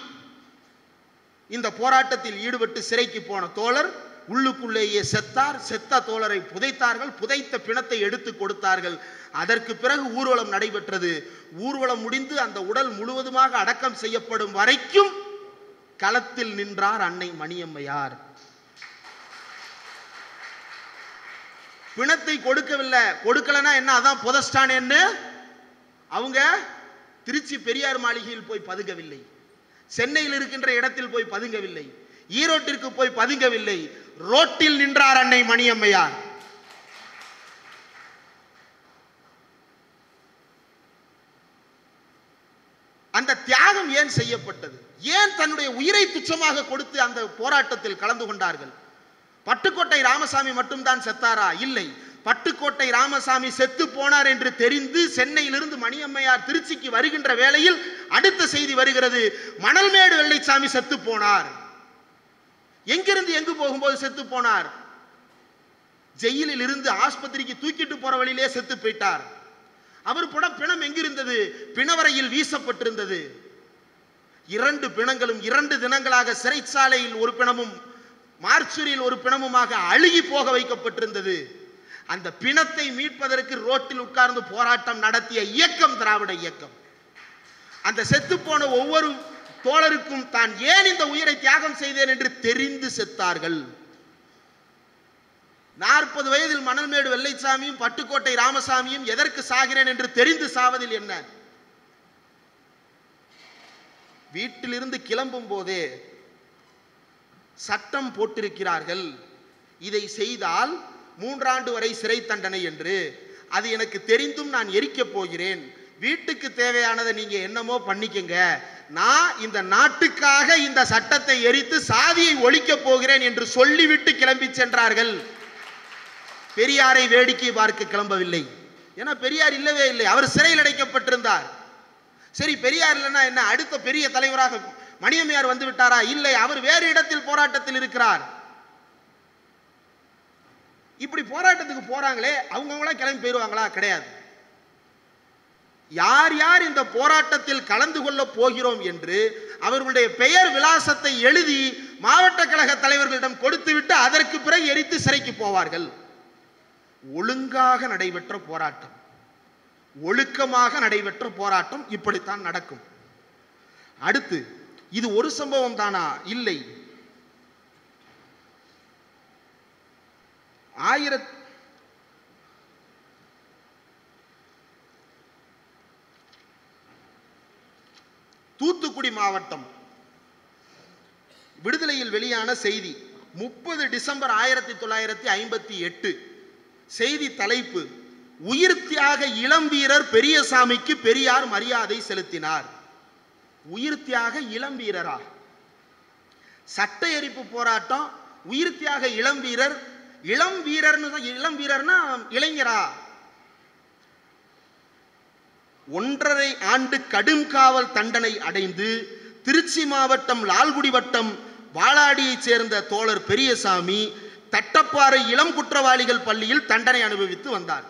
இந்த போராட்டத்தில் ஈடுபட்டு சிறைக்கு போன தோழர் உள்ளுக்குள்ளேயே செத்தார். செத்த தோழரை புதைத்தார்கள். புதைத்த பிணத்தை எடுத்து கொடுத்தார்கள். அதற்கு பிறகு ஊர்வலம் நடைபெற்றது. ஊர்வலம் முடிந்து அந்த உடல் முழுவதுமாக அடக்கம் செய்யப்படும் வரைக்கும் களத்தில் நின்றார் அன்னை மணியம்மையார். பிணத்தை கொடுக்கவில்லை. கொடுக்கலன்னா என்ன? அதான் புதஸ்டானேன்னு அவங்க திருச்சி பெரியார் மாளிகையில் போய் பதுங்கவில்லை, சென்னையில் இருக்கின்ற இடத்தில் போய் பதுங்கவில்லை, ஈரோட்டிற்கு போய் பதுங்கவில்லை. ரோட்டில் நின்றார் அன்னை மணியம்மையார். அந்த தியாகம் ஏன் செய்யப்பட்டது? ஏன் தன்னுடைய உயிரை துச்சமாக கொடுத்து அந்த போராட்டத்தில் கலந்து கொண்டார்கள்? பட்டுக்கோட்டை ராமசாமி மட்டும்தான் செத்தாரா? இல்லை. பட்டுக்கோட்டை ராமசாமி செத்து போனார் என்று தெரிந்து சென்னையிலிருந்து மணியம்மையார் திருச்சிக்கு வருகின்ற வேளையில் அடுத்த செய்தி வருகிறது, மணல்மேடு வெள்ளைச்சாமி செத்து போனார். எங்கிருந்து எங்கு போகும்போது செத்து போனார்? ஜெயிலில் இருந்து ஆஸ்பத்திரிக்கு தூக்கிட்டு போற வழியிலே செத்து போயிட்டார். அவர் பிணம் எங்கிருந்தது? பிணவரையில் வீசப்பட்டிருந்தது. 2 பிணங்களும் 2 தினங்களாக சிறைச்சாலையில் ஒரு பிணமும் மார்ச்சுரியில் ஒரு பிணமுமாக அழுகி போக வைக்கப்பட்டிருந்தது. அந்த பிணத்தை மீட்பதற்கு ரோட்டில் உட்கார்ந்து போராட்டம் நடத்திய இயக்கம் திராவிட இயக்கம். அந்த செத்து போன ஒவ்வொரு தோழருக்கும் தான் ஏன் இந்த உயிரை தியாகம் செய்தேன் என்று தெரிந்து செத்தார்கள். 40 வயதில் மணல்மேடு வெள்ளைச்சாமியும் பட்டுக்கோட்டை ராமசாமியும் எதற்கு சாகிறேன் என்று தெரிந்து சாவதில் என்ன? வீட்டிலிருந்து கிளம்பும் போதே சட்டம் போட்டிருக்கிறார்கள், இதை செய்தால் 3 ஆண்டு வரை சிறை தண்டனை என்று. அது எனக்கு தெரிந்தும் நான் எரிக்கப் போகிறேன். வீட்டுக்கு தேவையானதை நீங்க என்னமோ பண்ணிக்கங்க, நான் இந்த நாட்டுக்காக இந்த சட்டத்தை எரித்து சாதியை ஒழிக்கப் போகிறேன் என்று சொல்லிவிட்டு கிளம்பி சென்றார்கள். பெரியாரை வேடிக்கை பார்க்க கிளம்பவில்லை. ஏன்னா பெரியார் இல்லவே இல்லை, அவர் சிறையில் அடைக்கப்பட்டிருந்தார். சரி, பெரியார் இல்லைன்னா என்ன, அடுத்த பெரிய தலைவராக மணியம்மையார் வந்து விட்டாரா? இல்லை, அவர் வேறு இடத்தில் போராட்டத்தில் இருக்கிறார். இப்படி போராட்டத்துக்கு போறாங்களே, அவங்களாம் கிளம்பி போயிருவாங்களா? கிடையாது. யார் யார் இந்த போராட்டத்தில் கலந்து கொள்ள போகிறோம் என்று அவர்களுடைய பெயர் விலாசத்தை எழுதி மாவட்ட கழக தலைவர்களிடம் கொடுத்துவிட்டு அதற்கு பிறகு எரித்து சிறைக்கு போவார்கள். ஒழுங்காக நடைபெற்ற போராட்டம், ஒழுக்கமாக நடைபெற்ற போராட்டம் இப்படித்தான் நடக்கும். அடுத்து, இது ஒரு சம்பவம் தானா? இல்லை. தூத்துக்குடி மாவட்டம் விடுதலையில் வெளியான செய்தி 30 டிசம்பர் 1958. செய்தி தலைப்பு, உயிர் தியாக இளம் வீரர் பெரியசாமிக்கு பெரியார் மரியாதை செலுத்தினார். உயிர் தியாக இளம் வீரரா? சட்ட எரிப்பு போராட்டம், உயிர் தியாக இளம் வீரர். இளம் வீரர்னா இளைஞரா? 1.5 ஆண்டு கடும் காவல் தண்டனை அடைந்து திருச்சி மாவட்டம் லால்குடி வட்டம் வாளாடியைச் சேர்ந்த தோழர் பெரியசாமி தட்டப்பாறை இளம் குற்றவாளிகள் பள்ளியில் தண்டனை அனுபவித்து வந்தார்.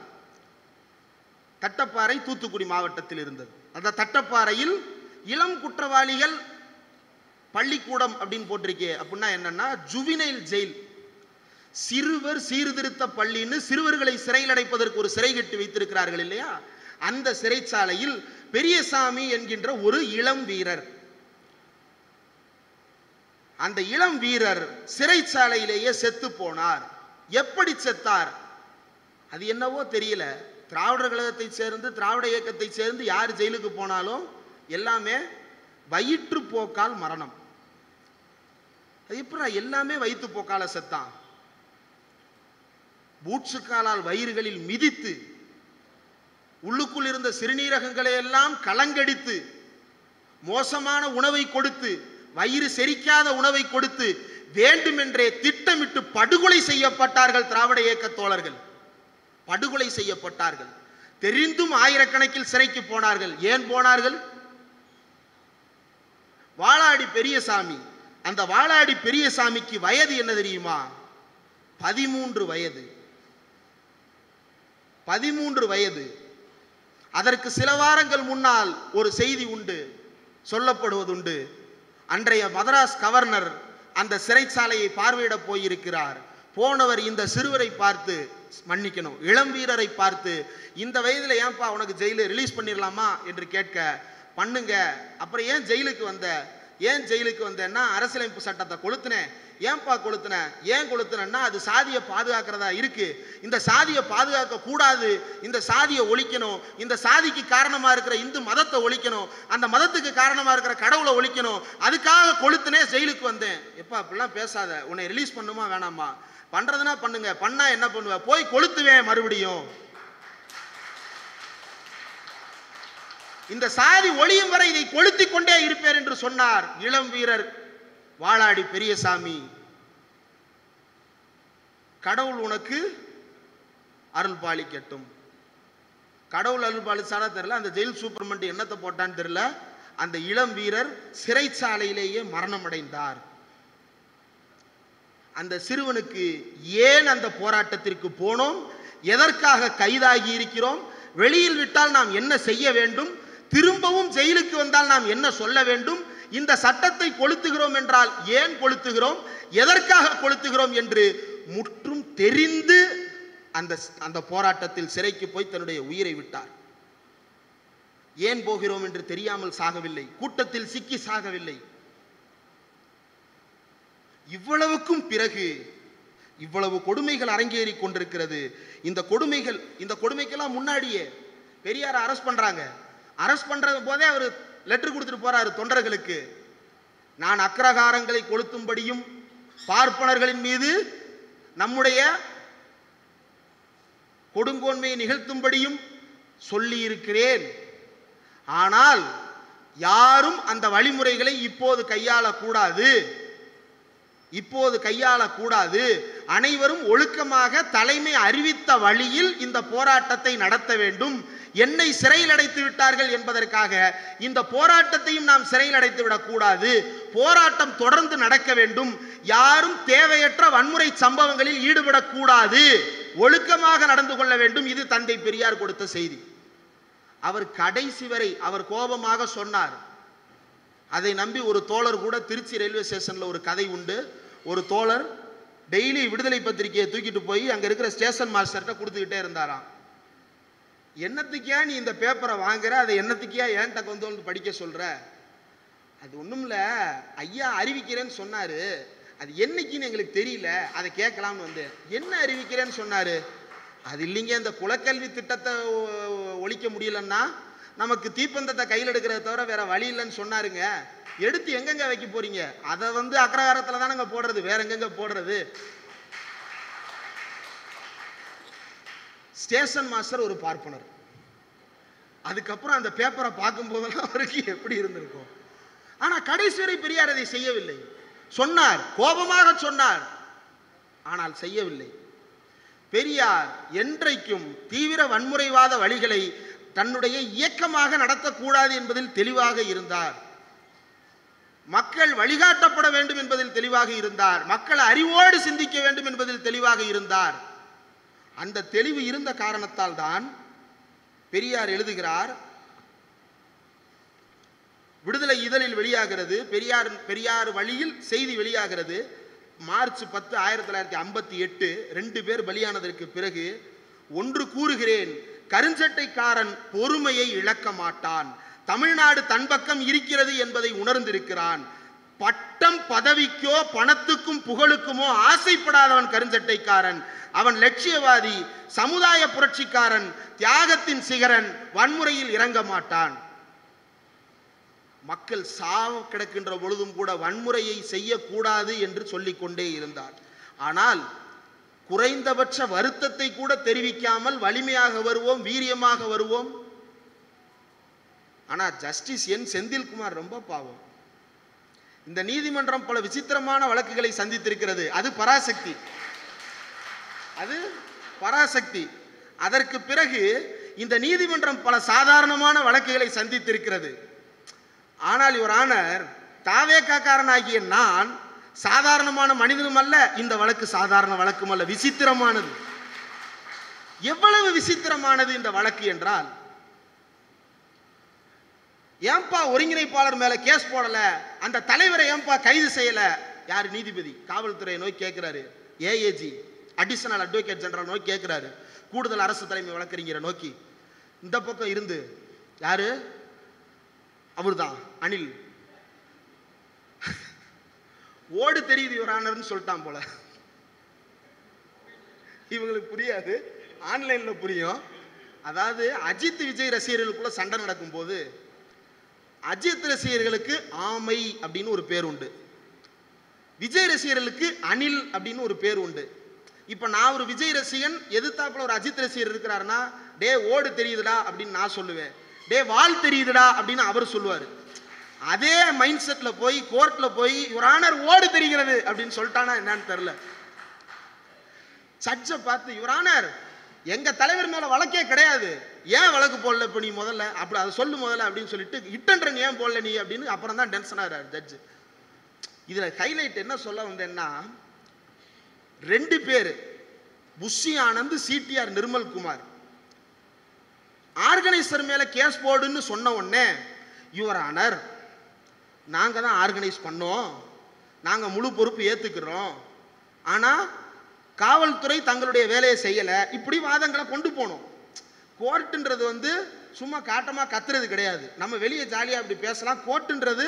தட்டப்பாறை தூத்துக்குடி மாவட்டத்தில் இருந்தது. அந்த தட்டப்பாறையில் இளம் குற்றவாளிகள் பள்ளிக்கூடம் அப்படின்னு போட்டிருக்கே. அப்படின்னா என்னன்னா, ஜுவினைல் ஜெயில், சிறுவர் சீர்திருத்த பள்ளின்னு சிறுவர்களை சிறையில் அடைப்பதற்கு ஒரு சிறை கட்டி வைத்திருக்கிறார்கள் இல்லையா? அந்த சிறைச்சாலையில் பெரியசாமி என்கின்ற ஒரு இளம் வீரர், அந்த இளம் வீரர் சிறைச்சாலையிலேயே செத்து போனார். எப்படி செத்தார்? அது என்னவோ தெரியல. திராவிடர் கழகத்தை சேர்ந்து திராவிட இயக்கத்தை சேர்ந்து யார் ஜெயிலுக்கு போனாலும் எல்லாமே வயிற்றுப்போக்கால் மரணம். அது எப்படி எல்லாமே வயிற்றுப்போக்கால செத்தான்? பூட்சுக்காலால் வயிறுகளில் மிதித்து உள்ளுக்குள் இருந்த சிறுநீரகங்களை எல்லாம் கலங்கடித்து மோசமான உணவை கொடுத்து வயிறு செரிக்காத உணவை கொடுத்து வேண்டுமென்றே திட்டமிட்டு படுகொலை செய்யப்பட்டார்கள். திராவிட இயக்க தோழர்கள் படுகொலை செய்யப்பட்டார்கள். தெரிந்தும் ஆயிரக்கணக்கில் சிறைக்கு போனார்கள். ஏன் போனார்கள்? வாளாடி பெரியசாமி. அந்த வாளாடி பெரியசாமிக்கு வயது என்ன தெரியுமா? 13 வயது. 13 வயது. அதற்கு சில வாரங்கள் முன்னால் ஒரு செய்தி உண்டு, சொல்லப்படுவதுண்டு. அன்றைய மதராஸ் கவர்னர் அந்த சிறைச்சாலையை பார்வையிட போயிருக்கிறார். போனவர் இந்த சிறுவரை பார்த்து, மன்னிக்கணும், இளம் வீரரை பார்த்து, இந்த வயதுல ஏன்பா உனக்கு ஜெயில ரிலீஸ் பண்ணிடலாமா என்று கேட்க, பண்ணுங்க. அப்புறம் ஏன் ஜெயிலுக்கு வந்த? ஏன் ஜெயிலுக்கு வந்தேன்னா, அரசியலமைப்பு சட்டத்தை கொளுத்துனேன். ஏன்பா கொளுத்துன? ஏன் கொளுத்துனா, அது சாதியை பாதுகாக்கிறதா இருக்கு. இந்த சாதியை பாதுகாக்க கூடாது, இந்த சாதியை ஒழிக்கணும், இந்த சாதிக்கு காரணமா இருக்கிற இந்து மதத்தை ஒழிக்கணும், அந்த மதத்துக்கு காரணமா இருக்கிற கடவுளை ஒழிக்கணும், அதுக்காக கொளுத்துனே ஜெயிலுக்கு வந்தேன். எப்பா அப்படிலாம் பேசாத, உன்னை ரிலீஸ் பண்ணுமா வேணாமா? பண்றதுனா பண்ணுங்க, பண்ணா என்ன பண்ணுவ? போய் கொளுத்துவேன் மறுபடியும். இந்த சாதி ஒளியும் வரை இதை கொளுத்திக் கொண்டே இருப்பேன் என்று சொன்னார் இளம் வீரர் வாளாடி பெரியசாமி. கடவுள் உனக்கு அருள் பாலிக்கட்டும். கடவுள் அருள் பாலிச்சானா தெரியல, அந்த ஜெயில் சூப்பர்மண்ட் என்னத்தை போட்டான்னு தெரியல, அந்த இளம் வீரர் சிறைச்சாலையிலேயே மரணம் அடைந்தார். அந்த சிறுவனுக்கு ஏன் அந்த போராட்டத்திற்கு போனோம், எதற்காக கைதாகி இருக்கிறோம், வெளியில் விட்டால் நாம் என்ன செய்ய வேண்டும், திரும்பவும் ஜெயிலுக்கு வந்தால் நாம் என்ன சொல்ல வேண்டும், இந்த சட்டத்தை கொளுத்துகிறோம் என்றால் ஏன் கொளுத்துகிறோம், எதற்காக கொளுத்துகிறோம் என்று முற்றும் தெரிந்து அந்த போராட்டத்தில் சிறைக்கு போய் தன்னுடைய உயிரை விட்டார். ஏன் போகிறோம் என்று தெரியாமல் சாகவில்லை, கூட்டத்தில் சிக்கி சாகவில்லை. இவ்வளவுக்கும் பிறகு இவ்வளவு கொடுமைகள் அரங்கேறி கொண்டிருக்கிறது. இந்த கொடுமைக்கெல்லாம் முன்னாடியே பெரியாரை அரெஸ்ட் பண்றாங்க. அரெஸ்ட் பண்ற போதே அவர் லெட்டர் கொடுத்துட்டு போறாரு தொண்டர்களுக்கு. நான் அக்ரகாரங்களை கொளுத்தும்படியும் பார்ப்பனர்களின் மீது நம்முடைய கொடுங்கோன்மையை நிகழ்த்தும்படியும் சொல்லி இருக்கிறேன். ஆனால் யாரும் அந்த வழிமுறைகளை இப்போது கையாளக்கூடாது. அனைவரும் ஒழுக்கமாக தலைமை அறிவித்த வழியில் இந்த போராட்டத்தை நடத்த வேண்டும். என்னை சிறையில் அடைத்து விட்டார்கள் என்பதற்காக இந்த போராட்டத்தையும் நாம் சிறையில் அடைத்து விடக்கூடாது. போராட்டம் தொடர்ந்து நடக்க வேண்டும். யாரும் தேவையற்ற வன்முறை சம்பவங்களில் ஈடுபடக்கூடாது. ஒழுக்கமாக நடந்து கொள்ள வேண்டும். இது தந்தை பெரியார் கொடுத்த செய்தி. அவர் கடைசி வரை அவர் கோபமாக சொன்னார். அதை நம்பி ஒரு தோழர் கூட திருச்சி ரயில்வே ஸ்டேஷன்ல ஒரு கதை உண்டு. ஒரு தோழர் டெய்லி விடுதலை பத்திரிகையை தூக்கிட்டு போய் அங்க இருக்கிற ஸ்டேஷன் மாஸ்டர்கிட்ட கொடுத்துக்கிட்டே இருந்தாராம். என்னத்துக்கியா நீ இந்த பேப்பரை வாங்குற, அதை என்னத்துக்கியா ஏன்ட்ட கொண்டு வந்து படிக்க சொல்ற? அது ஒண்ணும் இல்ல, ஐயா அறிவிக்கிறேன்னு சொன்னாரு, அது என்னைக்குன்னு எங்களுக்கு தெரியல, அதை கேட்கலாம்னு வந்து. என்ன அறிவிக்கிறேன்னு சொன்னாரு? அது இல்லைங்க, இந்த குலக்கல்வி திட்டத்தை ஒழிக்க முடியலன்னா நமக்கு தீப்பந்தத்தை கையில் எடுக்கிறத தவிர வேற வழி இல்லைன்னு சொன்னாருங்க. எடுத்து எங்கெங்க வைக்க போறீங்க? அதை வந்து அக்ரகாரத்துல தானங்க போடுறது, வேற எங்கெங்க போடுறது? ஸ்டேஷன் மாஸ்டர் ஒரு பார்ப்பனர். அதுக்கப்புறம் அந்த பேப்பரை பார்க்கும் போதெல்லாம் அவருக்கு எப்படி இருந்திருக்கும். ஆனா கடைசி வரை பெரியார் அதை செய்யவில்லை. சொன்னார், கோபமாக சொன்னார், ஆனால் செய்யவில்லை. பெரியார் என்றைக்கும் தீவிர வன்முறைவாத வழிகளை தன்னுடைய இயக்கமாக நடத்தக்கூடாது என்பதில் தெளிவாக இருந்தார். மக்கள் வழிகாட்டப்பட வேண்டும் என்பதில் தெளிவாக இருந்தார். மக்கள் அறிவோடு சிந்திக்க வேண்டும் என்பதில் தெளிவாக இருந்தார். அந்த தெளிவு இருந்த காரணத்தால் தான் பெரியார் எழுதுகிறார். விடுதலை இதழில் வெளியாகிறது, பெரியார் வழியில் செய்தி வெளியாகிறது. மார்ச் 10, 1958 2 பேர் பலியானதற்கு பிறகு, ஒன்று கூறுகிறேன், கருஞ்சட்டைக்காரன் பொறுமையை இழக்க மாட்டான். தமிழ்நாடு தன் பக்கம் இருக்கிறது என்பதை உணர்ந்திருக்கிறான். பட்டம் பதவிக்கோ பணத்துக்கும் புகழுக்குமோ ஆசைப்படாதவன் கருஞ்சட்டைக்காரன். அவன் லட்சியவாதி, சமுதாய புரட்சிக்காரன், தியாகத்தின் சிகரன், வன்முறையில் இறங்க மாட்டான். மக்கள் சாவ கிடக்கின்ற பொழுதும் கூட வன்முறையை செய்யக்கூடாது என்று சொல்லிக்கொண்டே இருந்தார். ஆனால் குறைந்தபட்ச வருத்தத்தை கூட தெரிவிக்காமல் வலிமையாக வருவோம், வீரியமாக வருவோம். ஆனா ஜஸ்டிஸ் என் செந்தில்குமார் ரொம்ப பாவம். இந்த நீதிமன்றம் பல விசித்திரமான வழக்குகளை சந்தித்திருக்கிறது. அது பராசக்தி. அதற்கு பிறகு இந்த நீதிமன்றம் பல சாதாரணமான வழக்குகளை சந்தித்திருக்கிறது. ஆனால் யுவர் ஆனர், தாவேக்காரனாகிய நான் சாதாரணமான மனிதனும் அல்ல, இந்த வழக்கு சாதாரண வழக்கும் அல்ல, விசித்திரமானது. எவ்வளவு விசித்திரமானது இந்த வழக்கு என்றால், ஏன்பா ஒருங்கிணைப்பாளர் மேல கேஸ் போடல, அந்த தலைவரை ஏன்பா கைது செய்யல? யாரு? நீதிபதி காவல்துறையை நோக்கி கேட்கிறாரு. ஏஏஜி அடிஷனல் அட்வொகேட் ஜெனரல் நோக்கி கேட்கிறாரு. கூடுதல் அரசு தலைமை வழக்கறிஞரை நோக்கி. இந்த பக்கம் இருந்து யாரு? அவர்தான் அனில். ஓடு தெரியுது யுவர் ஆனர்னு சொல்லிட்டான் போல. இவங்களுக்கு புரியாது, ஆன்லைன்ல புரியும். அதாவது அஜித் விஜய் ரசிகர்களுக்குள்ள சண்டை நடக்கும் போது அஜித் ரசிகர்களுக்கு ஆமை அப்படின்னு ஒரு பேர் உண்டு, விஜய் ரசிகர்களுக்கு அனில் அப்படின்னு ஒரு பேர் உண்டு. இப்ப நான் ஒரு விஜய் ரசிகன், எதிர்த்தாப்புல ஒரு அஜித் ரசிகர் இருக்கிறாருன்னா, டே ஓடு தெரியுதுடா அப்படின்னு நான் சொல்லுவேன். டே வால் தெரியுதுடா அப்படின்னு அவர் சொல்லுவாரு. அதே மைண்ட் செட்ல போய் கோர்ட்ல போய் யுவர் ஆனர் ஓடு தெரிகிறது அப்படின்னு சொல்லிட்டானா என்னன்னு தெரியல. சட்ஜை பார்த்து யுவர் ஆனர் எங்க தலைவர் மேல வழக்கே கிடையாது, ஏன் வழக்கு போடல இப்ப நீ முதல்ல அப்படி அதை சொல்லு முதல்ல அப்படின்னு சொல்லிட்டு இட்டன்றன் ஏன் போடல நீ அப்படின்னு அப்புறம் தான் டென்ஷன் ஆகிறார் ஜட்ஜு. இதுல ஹைலைட் என்ன சொல்ல வந்தேன்னா, 2 பேர் Bussy Anand, CTR Nirmalkumar organiser மேல கேஸ் போடுன்னு சொன்ன உடனே யுவர் ஆனர் நாங்க தான் ஆர்கனைஸ் பண்ணோம், நாங்க முழு பொறுப்பு ஏத்துக்கிறோம், ஆனா காவல்துறை தங்களுடைய வேலையை செய்யல, இப்படி வாதங்களை கொண்டு போனோம். கோர்ட்டுன்றது சும்மா காட்டமா கத்துறது கிடையாது, நம்ம வெளியே ஜாலியா அப்படி பேசலாம். கோர்ட்டுன்றது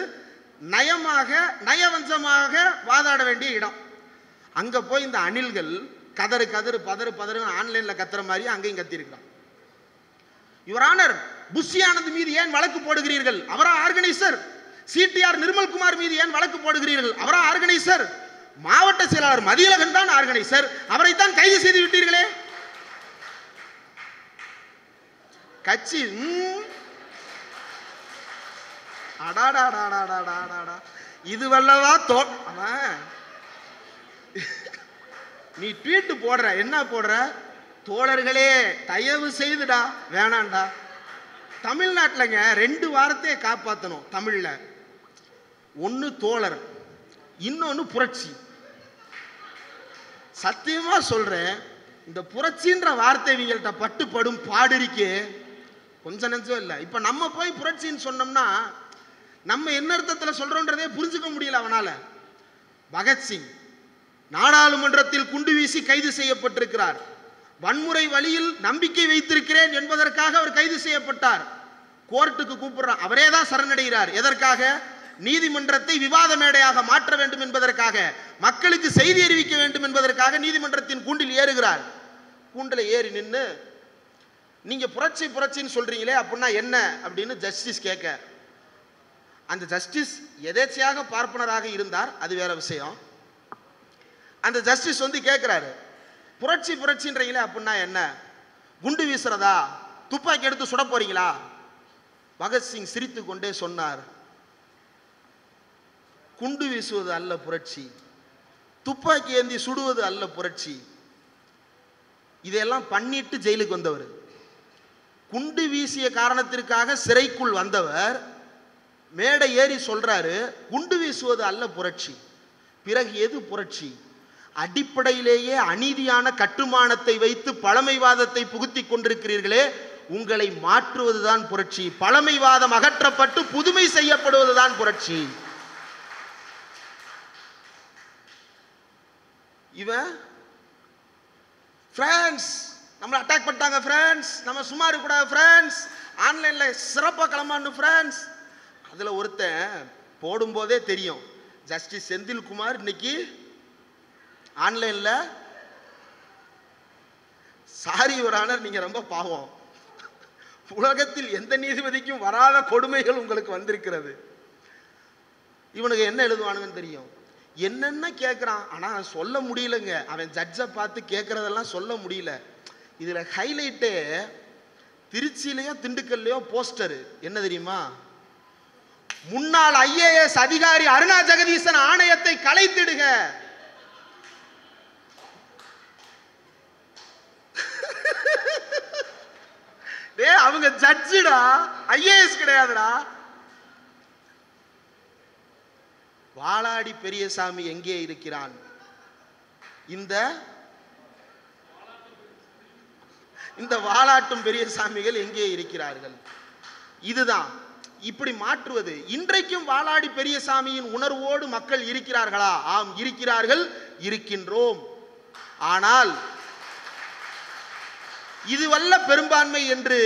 நயமாக நயவஞ்சமாக வாதாட வேண்டிய இடம். அங்க போய் இந்த அணில்கள் கதறு கதறு பதறு பதறு ஆன்லைன்ல கத்துற மாதிரி அங்கேயும் கத்திருக்கிறான். யுவர் ஆனர் புஷி ஆனந்த் மீது ஏன் வழக்கு போடுகிறீர்கள், அவரா ஆர்கனைசர்? சிடிஆர் நிர்மல்குமார் மீது ஏன் வழக்கு போடுகிறீர்கள், அவரா ஆர்கனைசர்? மாவட்ட செயலாளர் மதியழகன் தான் ஆர்கனைசர், அவரைத்தான் கைது செய்து விட்டீர்களே. கட்சி இது வல்லவா நீ ட்வீட் போடுற, என்ன போடுற, தோழர்களே தயவு செய்துடா வேணாண்டா. தமிழ்நாட்டிலங்க 2 வார்த்தையை காப்பாற்றணும் தமிழ்ல, ஒன்னு தோழர், இன்னொன்னு புரட்சி. சத்தியமா சொல்றேன், இந்த புரட்சின்ற வார்த்தை இவங்கள்ட்ட பட்டுப்படும் பாடிரிக்கு கொஞ்சம் நெஞ்சம் இல்லை. இப்ப நம்ம போய் புரட்சின்னு சொன்னோம்னா நம்ம என்ன அர்த்தத்தில் சொல்றோன்றதே புரிஞ்சுக்க முடியல அவனால. பகத்சிங் நாடாளுமன்றத்தில் குண்டு வீசி கைது செய்யப்பட்டிருக்கிறார். வன்முறை வழியில் நம்பிக்கை வைத்திருக்கிறேன் என்பதற்காக அவர் கைது செய்யப்பட்டார். கோர்ட்டுக்கு கூப்பிடுறார், அவரே தான் சரணடைகிறார். எதற்காக? நீதிமன்றத்தை விவாத மேடையாக மாற்ற வேண்டும் என்பதற்காக, மக்களுக்கு செய்தி அறிவிக்க வேண்டும் என்பதற்காக நீதிமன்றத்தின் கூண்டில் ஏறுகிறார். கூண்டில் ஏறி நின்று நீங்க புரட்சி புரட்சின்னு சொல்றீங்களே அப்படின்னா என்ன அப்படின்னு ஜஸ்டிஸ் கேட்க, அந்த ஜஸ்டிஸ் எதேச்சையாக பார்ப்பனராக இருந்தார், அது வேற விஷயம். அந்த ஜஸ்டிஸ் கேட்கிறாரு, புரட்சி புரட்சின்றீங்களே அப்படின்னா என்ன, குண்டு வீசுறதா, துப்பாக்கி எடுத்து சுட போறீங்களா? பகத்சிங் சிரித்து கொண்டே சொன்னார், குண்டு வீசுவது அல்ல புரட்சி, துப்பாக்கி ஏந்தி சுடுவது அல்ல புரட்சி. இதெல்லாம் பண்ணிட்டு ஜெயிலுக்கு வந்தவர், குண்டு வீசிய காரணத்திற்காக சிறைக்குள் வந்தவர் மேடை ஏறி சொல்றாரு, குண்டு வீசுவது அல்ல புரட்சி. பிறகு எது புரட்சி? அடிப்படையிலேயே அநீதியான கட்டுமானத்தை வைத்து பழமைவாதத்தை புகுத்தி கொண்டிருக்கிறீர்களே, உங்களை மாற்றுவதுதான் புரட்சி. பழமைவாதம் அகற்றப்பட்டு புதுமை செய்யப்படுவதுதான் புரட்சி. இவன் பிரான்ஸ் நம்மளை அட்டாக் பண்ணிட்டாங்க, பிரான்ஸ் நம்ம சும்மா இருக்கக்கூடாது, பிரான்ஸ் ஆன்லைன்ல சிறப்பாக கிளம்பான்னு பிரான்ஸ். அதுல ஒருத்தன் போடும்போதே தெரியும், ஜஸ்டிஸ் செந்தில்குமார் இன்னைக்கு ஆன்லைன்ல சாரி யுவர் ஆனர் நீங்க ரொம்ப பாவம், உலகத்தில் எந்த நீதிபதிக்கும் வராத கொடுமைகள் உங்களுக்கு வந்திருக்கிறது. இவனுக்கு என்ன எழுதுவானுங்கன்னு தெரியும், என்னென்ன கேட்குறான், ஆனால் சொல்ல முடியலங்க. அவன் ஜட்ஜை பார்த்து கேட்குறதெல்லாம் சொல்ல முடியல. இதில் ஹைலைட்டு திருச்சியிலையோ திண்டுக்கல்லையோ போஸ்டரு என்ன தெரியுமா, முன்னாள் IAS அதிகாரி அருணா ஜெகதீசன் ஆணையத்தை கலைத்திடுக. அவங்க ஜட்ஜுடா, IAS கிடையாதுடா. வாளாடி பெரியசாமி எங்கே இருக்கிறான்? இந்த வாளாட்டும் பெரியசாமிகள் எங்கே இருக்கிறார்கள்? இதுதான் இப்படி மாற்றுவது. இன்றைக்கும் வாளாடி பெரியசாமியின் உணர்வோடு மக்கள் இருக்கிறார்களா? ஆம் இருக்கிறார்கள், இருக்கின்றோம். ஆனால் இதுவல்ல பெரும்பான்மை என்று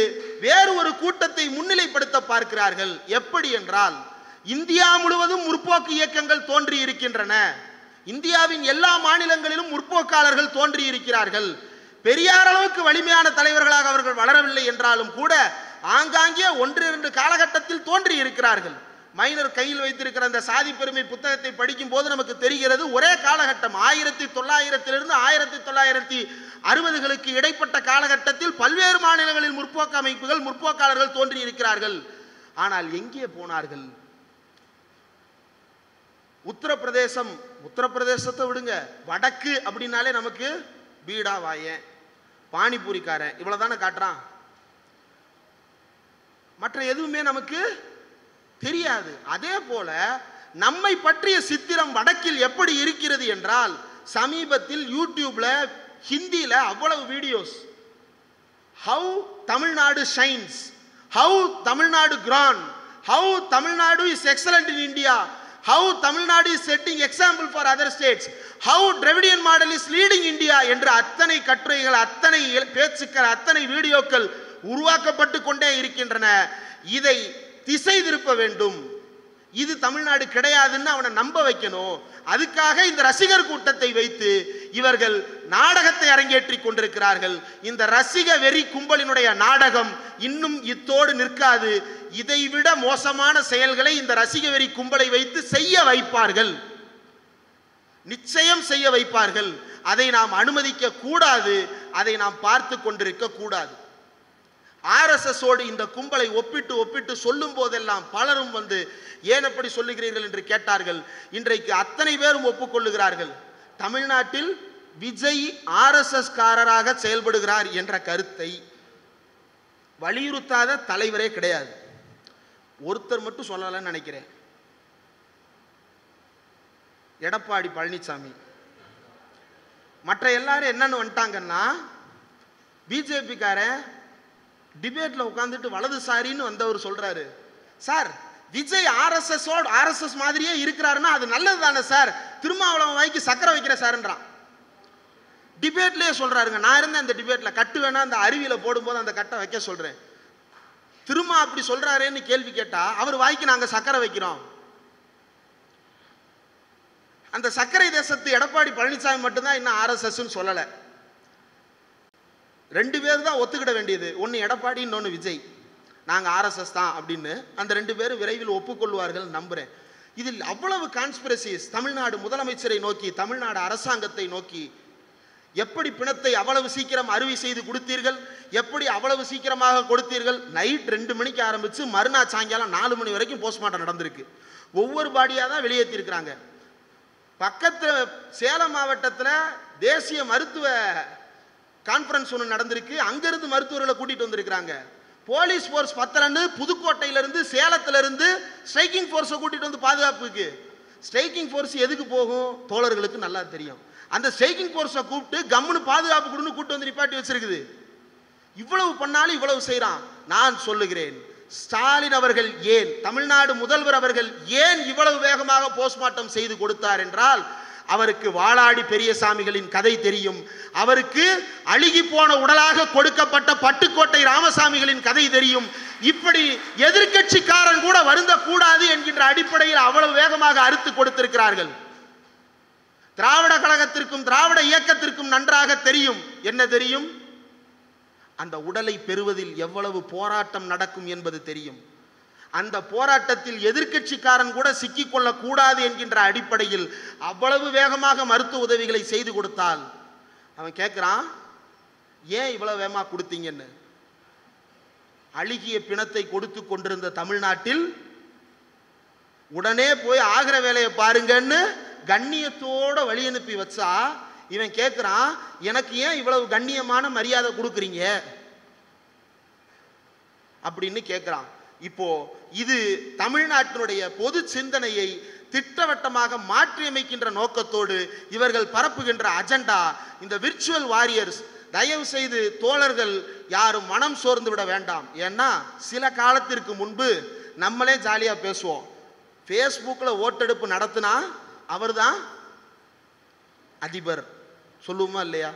வேறு ஒரு கூட்டத்தை முன்னிலைப்படுத்த பார்க்கிறார்கள். எப்படி என்றால், இந்தியா முழுவதும் முற்போக்கு இயக்கங்கள் தோன்றி இருக்கின்றன, இந்தியாவின் எல்லா மாநிலங்களிலும் முற்போக்காளர்கள் தோன்றி இருக்கிறார்கள். பெரியார் அளவுக்கு வலிமையான தலைவர்களாக அவர்கள் வளரவில்லை என்றாலும் கூட ஆங்காங்கே 1-2 காலகட்டத்தில் தோன்றி இருக்கிறார்கள். மைனர் கையில் வைத்திருக்கிற அந்த சாதி பெருமை புத்தகத்தை படிக்கும் போது நமக்கு தெரிகிறது, ஒரே காலகட்டம் 1900 1960களுக்கு இடைப்பட்ட காலகட்டத்தில் பல்வேறு மாநிலங்களில் முற்போக்கு அமைப்புகள், முற்போக்காளர்கள் தோன்றி இருக்கிறார்கள். ஆனால் எங்கே போனார்கள்? உத்தரப்பிரதேசத்தை விடுங்க, வடக்கு அப்படின்னாலே நமக்கு பீடா வாயன், பானிபூரிக்காரன், இவ்வளவுதானே காட்டுறான். மற்ற எதுவுமே நமக்கு தெரியாது. அதே போல நம்மை பற்றிய சித்திரம் வடக்கில் எப்படி இருக்கிறது என்றால், சமீபத்தில் யூடியூப்ல ஹிந்தியில அவ்வளவு videos, how Tamil Nadu shines, how Tamil Nadu Kiran, how Tamil Nadu is excellent in India, how Tamil Nadu is setting example for other states, how Dravidian model is leading India என்று அத்தனை கட்டுரைகள், அத்தனை பேச்சுக்கள், அத்தனை வீடியோக்கள் உருவாக்கப்பட்டு கொண்டே இருக்கின்றன. இதை திசை திருப்ப வேண்டும். இது தமிழ்நாடு கிடையாதுன்னு அவனை நம்ப வைக்கணும். அதுக்காக இந்த ரசிகர் கூட்டத்தை வைத்து இவர்கள் நாடகத்தை அரங்கேற்றி கொண்டிருக்கிறார்கள். இந்த ரசிக வெறி கும்பலினுடைய நாடகம் இன்னும் இத்தோடு நிற்காது. இதைவிட மோசமான செயல்களை இந்த ரசிக வெறி கும்பலை வைத்து செய்ய வைப்பார்கள், நிச்சயம் செய்ய வைப்பார்கள். அதை நாம் அனுமதிக்க கூடாது, அதை நாம் பார்த்து கொண்டிருக்க கூடாது. RSS ஓடு இந்த கும்பலை ஒப்பிட்டு சொல்லும் போதெல்லாம் பலரும் வந்து ஏன் அப்படி சொல்லுகிறீர்கள் என்று கேட்டார்கள். இன்றைக்கு அத்தனை பேரும் ஒப்புக்கொள்ளுகிறார்கள், தமிழ்நாட்டில் விஜய் RSS காரராக செயல்படுகிறார் என்ற கருத்தை வலியுறுத்தாத தலைவரே கிடையாது. ஒருத்தர் மட்டும் சொல்லலன்னு நினைக்கிறேன், எடப்பாடி பழனிசாமி. மற்ற எல்லாரும் என்னன்னு வந்துட்டாங்கன்னா, பிஜேபி காரன் டிபேட்ல உட்கார்ந்துட்டு வலதுசாரின்னு வந்தவர் சொல்றாரு, சார் விஜய் RSS மாதிரியே இருக்கிறாருன்னா அது நல்லது தானே சார், திருமாவளவன் வாய்க்கு சக்கரை வைக்கிற சார்ன்றான். டிபேட்லயே சொல்றாருங்க. நான் இருந்தேன் அந்த டிபேட்ல, கட்டு வேணா அந்த அருவியில போடும்போது அந்த கட்டை வைக்க சொல்றேன். திருமா அப்படி சொல்றாருன்னு கேள்வி கேட்டா அவர் வாய்க்கு நாங்க சக்கரை வைக்கிறோம். அந்த சக்கரை தேசத்து எடப்பாடி பழனிசாமி மட்டும்தான் இன்னும் RSSன்னு சொல்லல. ரெண்டு பேர் தான் ஒத்துக்கிட வேண்டியது, ஒன்னு எடப்பாடி, இன்னொன்னு விஜய். நாங்க RSS தான் அப்படின்னு அந்த ரெண்டு பேரும் விரைவில் ஒப்புக்கொள்வார்கள் நம்புறேன். இதில் அவ்வளவு கான்ஸ்பிரசிஸ் தமிழ்நாடு முதலமைச்சரை நோக்கி, தமிழ்நாடு அரசாங்கத்தை நோக்கி. எப்படி பிணத்தை அவ்வளவு சீக்கிரம் அறுவை செய்து கொடுத்தீர்கள், எப்படி அவ்வளவு சீக்கிரமாக கொடுத்தீர்கள். நைட் 2 மணிக்கு ஆரம்பிச்சு மறுநாள் சாயங்காலம் 4 மணி வரைக்கும் போஸ்ட்மார்ட்டம் நடந்திருக்கு. ஒவ்வொரு பாடியாக தான் வெளியேற்றி இருக்கிறாங்க. பக்கத்து சேலம் மாவட்டத்தில் தேசிய மருத்துவ கான்ஃபரன்ஸ் ஒன்று நடந்திருக்கு. அங்கிருந்து மருத்துவர்களை கூட்டிட்டு வந்திருக்கிறாங்க. போலீஸ் ஃபோர்ஸ் பத்தலன்னு புதுக்கோட்டையிலிருந்து சேலத்திலிருந்து ஸ்ட்ரைக்கிங் ஃபோர்ஸை கூட்டிட்டு வந்து பாதுகாப்புக்கு. ஸ்ட்ரைக்கிங் ஃபோர்ஸ் எதுக்கு போகும் தோழர்களுக்கு நல்லா தெரியும். அந்த ஸ்ட்ரைக்கிங் ஃபோர்ஸை கூப்பிட்டு கம்முன்னு பாதுகாப்பு கொடுன்னு கூப்பிட்டு வந்து நிப்பாட்டி வச்சிருக்குது. இவ்வளவு பண்ணாலும் இவ்வளவு செய்யறான். நான் சொல்லுகிறேன், ஸ்டாலின் அவர்கள் ஏன், தமிழ்நாடு முதல்வர் அவர்கள் ஏன் இவ்வளவு வேகமாக போஸ்ட்மார்ட்டம் செய்து கொடுத்தார் என்றால், அவருக்கு வாளாடி பெரியசாமிகளின் கதை தெரியும். அவருக்கு அழுகி போன உடலாக கொடுக்கப்பட்ட பட்டுக்கோட்டை ராமசாமிகளின் கதை தெரியும். இப்படி எதிர்க்கட்சிக்காரன் கூட வருந்த கூடாது என்கின்ற அடிப்படையில் அவ்வளவு வேகமாக அறுத்து கொடுத்திருக்கிறார்கள். திராவிட கழகத்திற்கும் திராவிட இயக்கத்திற்கும் நன்றாக தெரியும். என்ன தெரியும்? அந்த உடலை பெறுவதில் எவ்வளவு போராட்டம் நடக்கும் என்பது தெரியும். அந்த போராட்டத்தில் எதிர்க்கட்சிக்காரன் கூட சிக்கிக்கொள்ள கூடாது என்கின்ற அடிப்படையில் அவ்வளவு வேகமாக மருத்துவ உதவிகளை செய்து கொடுத்தால் அவன் கேட்கிறான், ஏன் இவ்வளவு வேகமா கொடுத்தீங்கன்னு. அழுகிய பிணத்தை கொடுத்து கொண்டிருந்த தமிழ்நாட்டில் உடனே போய் ஆகிற வேலையை பாருங்கன்னு கண்ணியத்தோட வழி அனுப்பி வச்சா இவன் கேட்கிறான், எனக்கு ஏன் இவ்வளவு கண்ணியமான மரியாதை கொடுக்குறீங்க அப்படின்னு கேட்கிறான். இப்போ இது தமிழ்நாட்டினுடைய பொது சிந்தனையை திட்டவட்டமாக மாற்றியமைக்கின்ற நோக்கத்தோடு இவர்கள் பரப்புகின்ற அஜெண்டா. இந்த விர்ச்சுவல் வாரியர்ஸ், தயவு செய்து தோழர்கள் யாரும் மனம் சோர்ந்து விட வேண்டாம். ஏன்னா சில காலத்திற்கு முன்பு நம்மளே ஜாலியா பேசுவோம், ஃபேஸ்புக்ல ஓட்டெடுப்பு நடத்தினா அவர்தான் அதிபர் சொல்லுவோமா இல்லையா?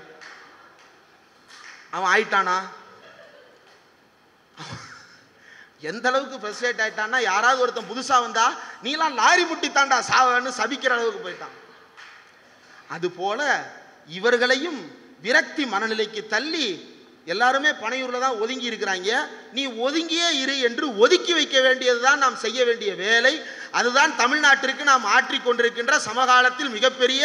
அவன் ஆயிட்டானா? எந்த அளவுக்கு ஃப்ரஸ்ட்ரேட் ஆயிட்டான்னா, யாராவது ஒருத்தன் புதுசா வந்தா நீலாம் லாரி முட்டி தாண்டா சாவன்னு சபிக்கிற அளவுக்கு போயிட்டான். அது போல இவர்களையும் விரக்தி மனநிலைக்கு தள்ளி எல்லாருமே பனையூர்ல தான் ஒதுங்கி இருக்கிறாங்க. நீ ஒதுங்கியே இரு என்று ஒதுக்கி வைக்க வேண்டியதுதான் நாம் செய்ய வேண்டிய வேலை. அதுதான் தமிழ்நாட்டிற்கு நாம் ஆற்றிக் கொண்டிருக்கின்ற சமகாலத்தில் மிகப்பெரிய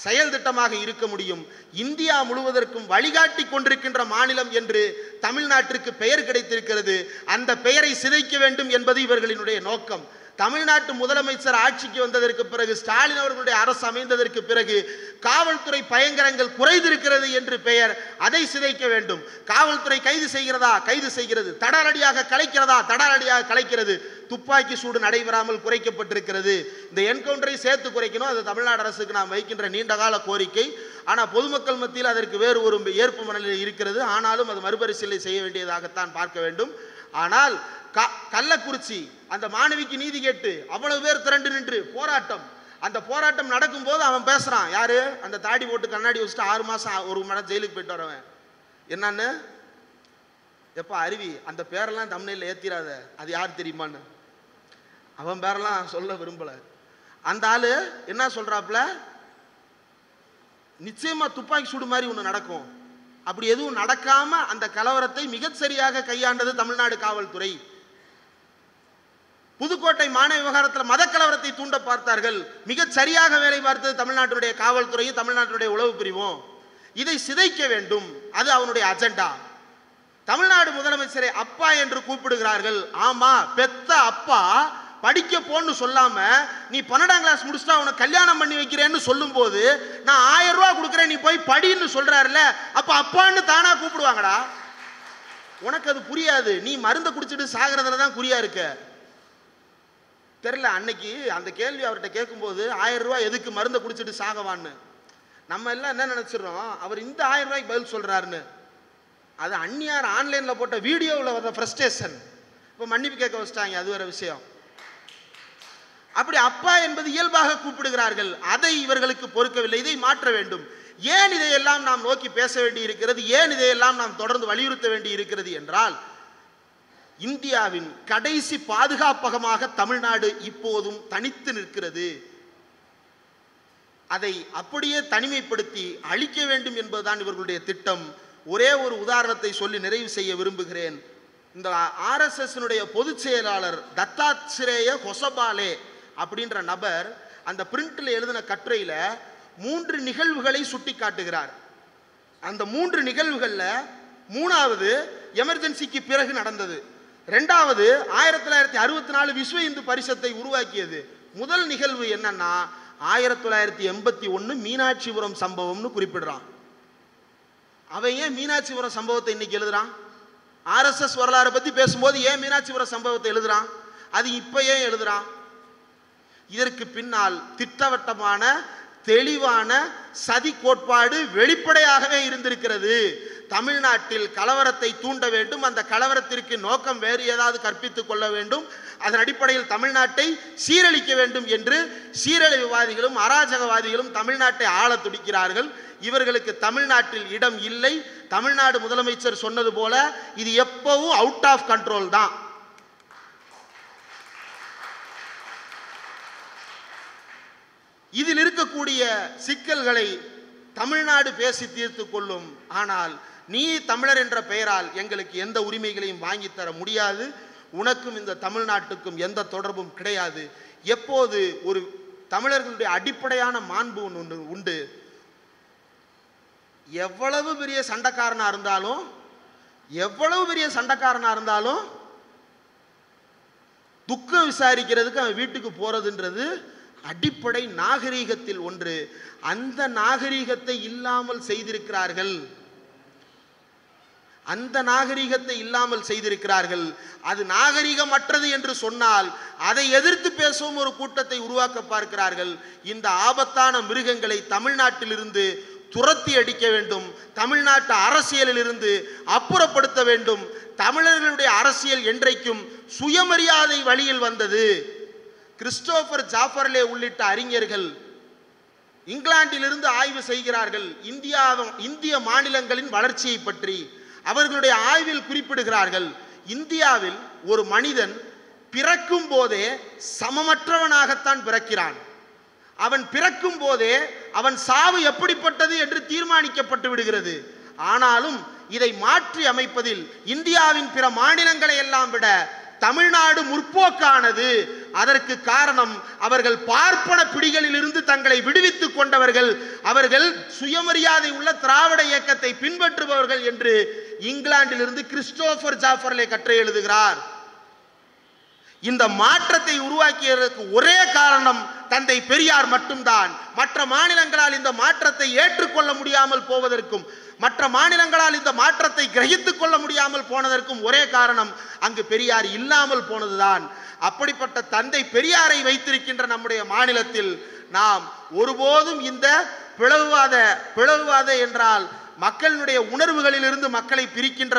செயல் திட்டமாக இருக்க முடியும். இந்தியா முழுவதற்கும் வழிகாட்டி கொண்டிருக்கின்ற மாநிலம் என்று தமிழ்நாட்டிற்கு பெயர் கிடைத்திருக்கிறது. அந்த பெயரை சிதைக்க வேண்டும் என்பது இவர்களினுடைய நோக்கம். தமிழ்நாட்டு முதலமைச்சர் ஆட்சிக்கு வந்ததற்கு பிறகு, ஸ்டாலின் அவர்களுடைய அரசு அமைந்ததற்கு பிறகு காவல்துறை பயங்கரங்கள் குறைந்திருக்கிறது என்று பெயர், அதை சிதைக்க வேண்டும். காவல்துறை கைது செய்கிறதா? கைது செய்கிறது. தடாலடியாக கலைக்கிறதா? தடாலடியாக கலைக்கிறது. துப்பாக்கி சூடு நடைபெறாமல் குறைக்கப்பட்டிருக்கிறது. இந்த என்கவுண்டரை சேர்த்து குறைக்கணும். அது தமிழ்நாடு அரசுக்கு நாம் வைக்கின்ற நீண்டகால கோரிக்கை. ஆனால் பொதுமக்கள் மத்தியில் அதற்கு வேறு ஒரு ஏற்பு மனநிலை இருக்கிறது. ஆனாலும் அது மறுபரிசீலனை செய்ய வேண்டியதாகத்தான் பார்க்க வேண்டும். ஆனால் கள்ளக்குறிச்சி அந்த மாணவிக்கு நீதி கேட்டு அவ்வளவு பேர் திரண்டு நின்று போராட்டம், அந்த போராட்டம் நடக்கும் போது அவன் பேசுறான். யாரு? அந்த தாடி போட்டு கண்ணாடி வச்சுட்டு 6 மாசம் 1 மணி நேரம் ஜெயிலுக்கு போயிட்டு வரவன். என்னன்னு எப்ப அருவி அந்த பேரெல்லாம் தமிழ்ல ஏத்திராத, அது யார் தெரியுமான்னு அவன் பேரெல்லாம் சொல்ல விரும்பல. அந்த ஆளு என்ன சொல்றாப்ல, நிச்சயமா துப்பாக்கி சூடு மாதிரி ஒன்று நடக்கும். அப்படி எதுவும் நடக்காம அந்த கலவரத்தை மிக சரியாக கையாண்டது தமிழ்நாடு காவல்துறை. புதுக்கோட்டை மாணவ விவகாரத்தில் மத கலவரத்தை தூண்ட பார்த்தார்கள். மிக சரியாக வேலை பார்த்தது தமிழ்நாட்டுடைய காவல்துறையும் தமிழ்நாட்டுடைய உளவு பிரிவும். இதை சிதைக்க வேண்டும், அது அவனுடைய அஜெண்டா. தமிழ்நாடு முதலமைச்சரை அப்பா என்று கூப்பிடுகிறார்கள். ஆமா, பெத்த அப்பா படிக்க போன்னு சொல்லாம நீ 12ஆம் கிளாஸ் முடிச்சுட்டா உனக்கு கல்யாணம் பண்ணி வைக்கிறேன்னு சொல்லும் போது நான் 1000 ரூபாய் கொடுக்குறேன் நீ போய் படின்னு சொல்றாருல, அப்ப அப்பான்னு தானா கூப்பிடுவாங்கடா. உனக்கு அது புரியாது. நீ மருந்தை குடிச்சிட்டு சாகிறதுல தான் குறியா இருக்க. தெரியல. அன்னைக்கு அந்த கேள்வி அவர்கிட்ட கேட்கும்போது 1000 ரூபாய் எதுக்கு மருந்தை குடிச்சிட்டு சாகவான்னு நம்ம எல்லாம் என்ன நினைச்சிடறோம், அவர் இந்த 1000 ரூபாய்க்கு பதில் சொல்றாருன்னு. அது அந்நியார் ஆன்லைன்ல போட்ட வீடியோவில் வர ஃப்ரஸ்ட்ரேஷன். இப்போ மன்னிப்பு கேட்க வச்சிட்டாங்க, அது வேற விஷயம். அப்படி அப்பா என்பது இயல்பாக கூப்பிடுகிறார்கள். அதை இவர்களுக்கு பொறுக்கவில்லை. இதை மாற்ற வேண்டும். ஏன் இதையெல்லாம் நாம் நோக்கி பேச வேண்டி இருக்கிறது, ஏன் இதையெல்லாம் நாம் தொடர்ந்து வலியுறுத்த வேண்டி இருக்கிறது என்றால், இந்தியாவின் கடைசி பாதுகாப்பகமாக தமிழ்நாடு இப்போதும் தனித்து நிற்கிறது. அதை அப்படியே தனிமைப்படுத்தி அழிக்க வேண்டும் என்பதுதான் இவர்களுடைய திட்டம். ஒரே ஒரு உதாரணத்தை சொல்லி நிறைவு செய்ய விரும்புகிறேன். இந்த RSS பொதுச் செயலாளர் தத்தாத்ரேய ஹொசபாலே அப்படின்ற நபர் அந்த பிரிண்ட்ல எழுதின கட்டுரையில 3 நிகழ்வுகளை சுட்டி காட்டுகிறார். அந்த 3 நிகழ்வுகள்ல 3வது எமர்ஜென்சிக்கு பிறகு நடந்தது, 2வது 1964 விஸ்வ இந்து பரிஷத்தை உருவாக்கியது. முதல் நிகழ்வு என்னன்னா 1981 மீனாட்சிபுரம் சம்பவம்னு குறிப்பிடுறான். அவன் ஏன் மீனாட்சிபுரம் சம்பவத்தை இன்னைக்கு எழுதுறான்? RSS வரலாறு பத்தி பேசும்போது ஏன் மீனாட்சிபுரம் சம்பவத்தை எழுதுறான்? அது இப்ப ஏன் எழுதுறான்? இதற்கு பின்னால் திட்டவட்டமான தெளிவான சதி கோட்பாடு வெளிப்படையாகவே இருந்திருக்கிறது. தமிழ்நாட்டில் கலவரத்தை தூண்ட வேண்டும், அந்த கலவரத்திற்கு நோக்கம் வேறு ஏதாவது கற்பித்துக் கொள்ள வேண்டும், அதன் அடிப்படையில் தமிழ்நாட்டை சீரழிக்க வேண்டும் என்று சீரழிவுவாதிகளும் அராஜகவாதிகளும் தமிழ்நாட்டை ஆள துடிக்கிறார்கள். இவர்களுக்கு தமிழ்நாட்டில் இடம் இல்லை. தமிழ்நாடு முதலமைச்சர் சொன்னது போல இது எப்பவும் அவுட் ஆஃப் கண்ட்ரோல் தான். இதில் இருக்கக்கூடிய சிக்கல்களை தமிழ்நாடு பேசி தீர்த்து கொள்ளும். ஆனால் நீ தமிழர் என்ற பெயரால் எங்களுக்கு எந்த உரிமைகளையும் வாங்கி தர முடியாது. உனக்கும் இந்த தமிழ்நாட்டுக்கும் எந்த தொடர்பும் கிடையாது. எப்போது ஒரு தமிழர்களுடைய அடிப்படையான மாண்பு ஒன்று உண்டு. எவ்வளவு பெரிய சண்டைக்காரனா இருந்தாலும் துக்கம் விசாரிக்கிறதுக்கு அவன் வீட்டுக்கு போறதுன்றது அடிப்படை நாகரீகத்தில் ஒன்று. அந்த நாகரீகத்தை இல்லாமல் செய்திருக்கிறார்கள். அது நாகரீகமற்றது என்று சொன்னால் அதை எதிர்த்து பேசவும் ஒரு கூட்டத்தை உருவாக்க பார்க்கிறார்கள். இந்த ஆபத்தான மிருகங்களை தமிழ்நாட்டிலிருந்து துரத்தி அடிக்க வேண்டும். தமிழ்நாட்டு அரசியலில் இருந்து அப்புறப்படுத்த வேண்டும். தமிழர்களுடைய அரசியல் என்றைக்கும் சுயமரியாதை வழியில் வந்தது. கிறிஸ்டோபர் ஜாஃபர்லே உள்ளிட்ட அறிஞர்கள் இங்கிலாந்திலிருந்து ஆய்வு செய்கிறார்கள். இந்திய மாநிலங்களின் வளர்ச்சியை பற்றி அவர்களுடைய ஆய்வில் குறிப்பிடுகிறார்கள். இந்தியாவில் ஒரு மனிதன் பிறக்கும் போதே சமமற்றவனாகத்தான் பிறக்கிறான். அவன் பிறக்கும் போதே அவன் சாவு எப்படிப்பட்டது என்று தீர்மானிக்கப்பட்டு விடுகிறது. ஆனாலும் இதை மாற்றி அமைப்பதில் இந்தியாவின் பிற மாநிலங்களை எல்லாம் விட தமிழ்நாடு முற்போக்கானது. அதற்கு காரணம் அவர்கள் பார்ப்பன பிடிகளில் இருந்து தங்களை விடுவித்துக் கொண்டவர்கள், அவர்கள் சுயமரியாதை உள்ள திராவிட இயக்கத்தை பின்பற்றுபவர்கள் என்று இங்கிலாந்திலிருந்து கிறிஸ்டோபர் ஜாஃபர்லே கட்டுரை எழுதுகிறார். இந்த மாற்றத்தை உருவாக்கியதற்கு ஒரே காரணம் தந்தை பெரியார் மட்டும்தான். மற்ற மாநிலங்களால் இந்த மாற்றத்தை ஏற்றுக்கொள்ள முடியாமல் போவதற்கும், மற்ற மாநிலங்களால் இந்த மாற்றத்தை கிரகித்துக் கொள்ள முடியாமல் போனதற்கும் ஒரே காரணம் அங்கு பெரியார் இல்லாமல் போனதுதான். அப்படிப்பட்ட தந்தை பெரியாரை வைத்திருக்கின்ற நம்முடைய மாநிலத்தில் நாம் ஒருபோதும் இந்த பிளவுவாத என்றால் மக்களுடைய உணர்வுகளிலிருந்து மக்களை பிரிக்கின்ற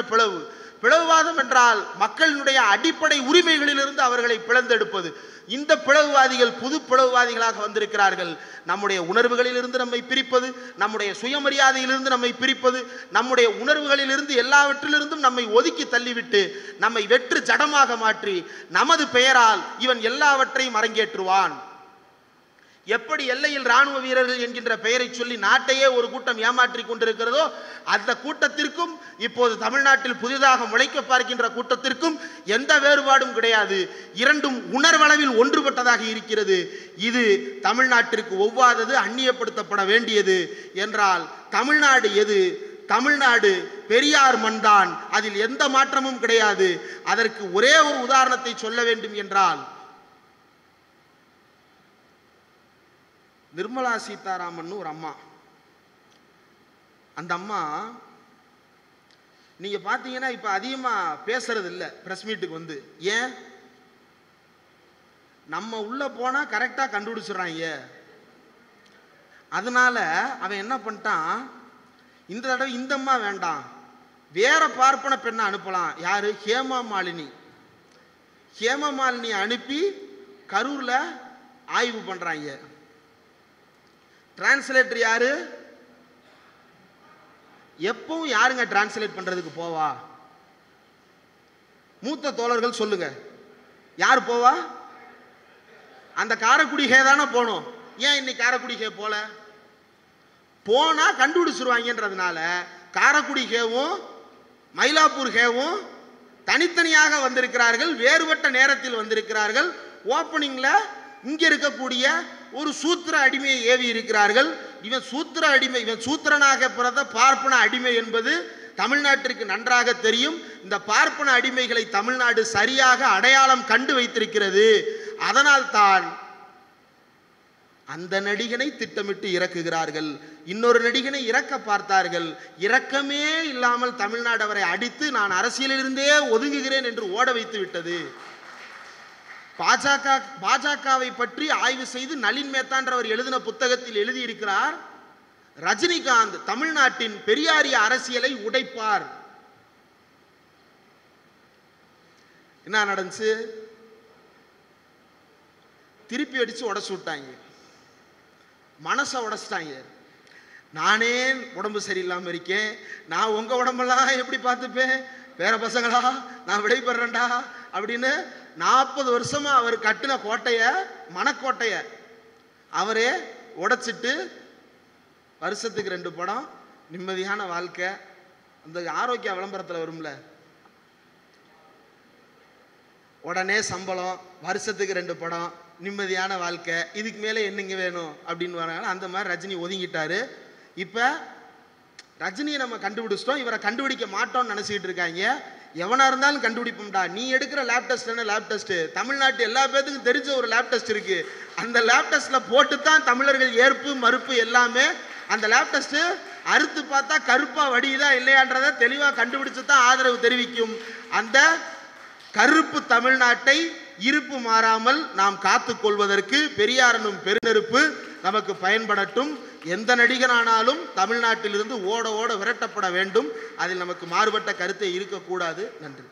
பிளவுவாதம் என்றால் மக்களுடைய அடிப்படை உரிமைகளிலிருந்து அவர்களை பிளந்தெடுப்பது. இந்த பிளவுவாதிகள் புது பிளவுவாதிகளாக வந்திருக்கிறார்கள். நம்முடைய உணர்வுகளிலிருந்து நம்மை பிரிப்பது, நம்முடைய சுயமரியாதையிலிருந்து நம்மை பிரிப்பது, நம்முடைய உணர்வுகளிலிருந்து எல்லாவற்றிலிருந்தும் நம்மை ஒதுக்கி தள்ளிவிட்டு நம்மை வெற்று ஜடமாக மாற்றி நமது பெயரால் இவன் எல்லாவற்றையும் அரங்கேற்றுவான். எப்படி எல்லையில் ராணுவ வீரர்கள் என்கின்ற பெயரை சொல்லி நாட்டையே ஒரு கூட்டம் ஏமாற்றி கொண்டிருக்கிறதோ, அந்த கூட்டத்திற்கும் இப்போது தமிழ்நாட்டில் புதிதாக முளைக்க பார்க்கின்ற கூட்டத்திற்கும் எந்த வேறுபாடும் கிடையாது. இரண்டும் உணர்வளவில் ஒன்றுபட்டதாக இருக்கிறது. இது தமிழ்நாட்டிற்கு ஒவ்வாதது, அந்நியப்படுத்தப்பட வேண்டியது. என்றால் தமிழ்நாடு எது? தமிழ்நாடு பெரியார் மண்தான், அதில் எந்த மாற்றமும் கிடையாது. அதற்கு ஒரே ஒரு உதாரணத்தை சொல்ல வேண்டும் என்றால், நிர்மலா சீதாராமன் ஒரு அம்மா. அந்த அம்மா நீங்க பாத்தீங்கன்னா இப்ப அதிகமா பேசுறது இல்லை பிரஸ் மீட்டுக்கு வந்து. ஏன்? நம்ம உள்ள போனா கரெக்டா கண்டுபிடிச்சிடறாங்க. அதனால அவன் என்ன பண்ணிட்டான், இந்த தடவை இந்த அம்மா வேண்டாம், வேற பார்ப்பன பெண்ணை அனுப்பலாம். யாரு? ஹேமா மாலினி அனுப்பி கரூர்ல ஆய்வு பண்றாங்க. டிரான்ஸ்லேட்டர் யாரு? எப்பவும் யாருங்க டிரான்ஸ்லேட் பண்றதுக்கு போவா? மூத்த தோழர்கள் சொல்லுங்க, யார் போவா? அந்த காரைக்குடி ஹே தானே போனோம். ஏன் இன்னைக்கு காரைக்குடி ஹே போனா கண்டுபிடிச்சிருவாங்கன்றதுனால காரைக்குடி ஹேவும் மயிலாப்பூர் ஹேவும் தனித்தனியாக வந்திருக்கிறார்கள், வேறுபட்ட நேரத்தில் வந்திருக்கிறார்கள். ஓப்பனிங்ல இங்க இருக்கக்கூடிய ஒரு சூத்திர அடிமையை ஏவி இருக்கிறார்கள். இவன் சூத்திர அடிமை, இவன் சூத்திரனாக பிறந்த பார்ப்பன அடிமை என்பது தமிழ்நாட்டிற்கு நன்றாக தெரியும். இந்த பார்ப்பன அடிமைகளை தமிழ்நாடு சரியாக அடையாளம் கண்டு வைத்திருக்கிறது. அதனால் தான் அந்த நடிகனை திட்டமிட்டு இறக்குகிறார்கள். இன்னொரு நடிகனை இறக்க பார்த்தார்கள். இரக்கமே இல்லாமல் தமிழ்நாடு அவரை அடித்து நான் அரசியலிலிருந்தே ஒதுங்குகிறேன் என்று ஓட வைத்து விட்டது. பாஜகவை பற்றி ஆய்வு செய்து நளின் மேத்தான்றவர் எழுதின புத்தகத்தில் எழுதியிருக்கிறார், ரஜினிகாந்த் தமிழ்நாட்டின் பெரியாரிய அரசியலை உடைப்பார். என்ன நடந்துச்சு? திருப்பி அடிச்சு உடச்சு விட்டாங்க, மனசை உடைச்சிட்டாங்க. நானே உடம்பு சரியில்லாம இருக்கேன், நான் உங்க உடம்பெல்லாம் எப்படி பார்த்துப்பேன்? வேற பசங்களா, நான் விடைபெறேன்டா அப்படின்னு 40 வருஷமா அவர் கட்டின கோட்டைய, மனக்கோட்டைய அவரே உடைச்சிட்டு வருஷத்துக்கு 2 படம், நிம்மதியான வாழ்க்கை. அந்த ஆரோக்கிய விளம்பரத்தில் வரும்ல, உடனே சம்பளம், வருஷத்துக்கு 2 படம், நிம்மதியான வாழ்க்கை, இதுக்கு மேலே என்னங்க வேணும் அப்படின்னு வராங்க. அந்த மாதிரி ரஜினி ஒதுங்கிட்டாரு. இப்போ ரஜினியை நம்ம கண்டுபிடிச்சிட்டோம், இவரை கண்டுபிடிக்க மாட்டோம்னு நினச்சிக்கிட்டு இருக்காங்க. எவனா இருந்தாலும் கண்டுபிடிப்போம்டா. நீ எடுக்கிற லேப் டெஸ்ட் என்ன லேப் டெஸ்ட்? தமிழ்நாட்டு எல்லா பேத்துக்கும் தெரிஞ்ச ஒரு லேப் டெஸ்ட் இருக்கு. அந்த லேப் டெஸ்ட்ல போட்டு தான் தமிழர்கள் ஏற்பு மறுப்பு எல்லாமே. அந்த லேப் டெஸ்ட் அறுத்து பார்த்தா கருப்பா வடியுதா இல்லையான்றதை தெளிவாக கண்டுபிடிச்சு தான் ஆதரவு தெரிவிக்கும். அந்த கருப்பு தமிழ்நாட்டை இருப்பு மாறாமல் நாம் காத்துக் கொள்வதற்கு பெரியாரனும் பெருநெருப்பு நமக்கு பயன்படட்டும். எந்த நடிகனானாலும் தமிழ்நாட்டிலிருந்து ஓட ஓட விரட்டப்பட வேண்டும். அதில் நமக்கு மாறுபட்ட கருத்தை இருக்கக்கூடாது. நன்றி.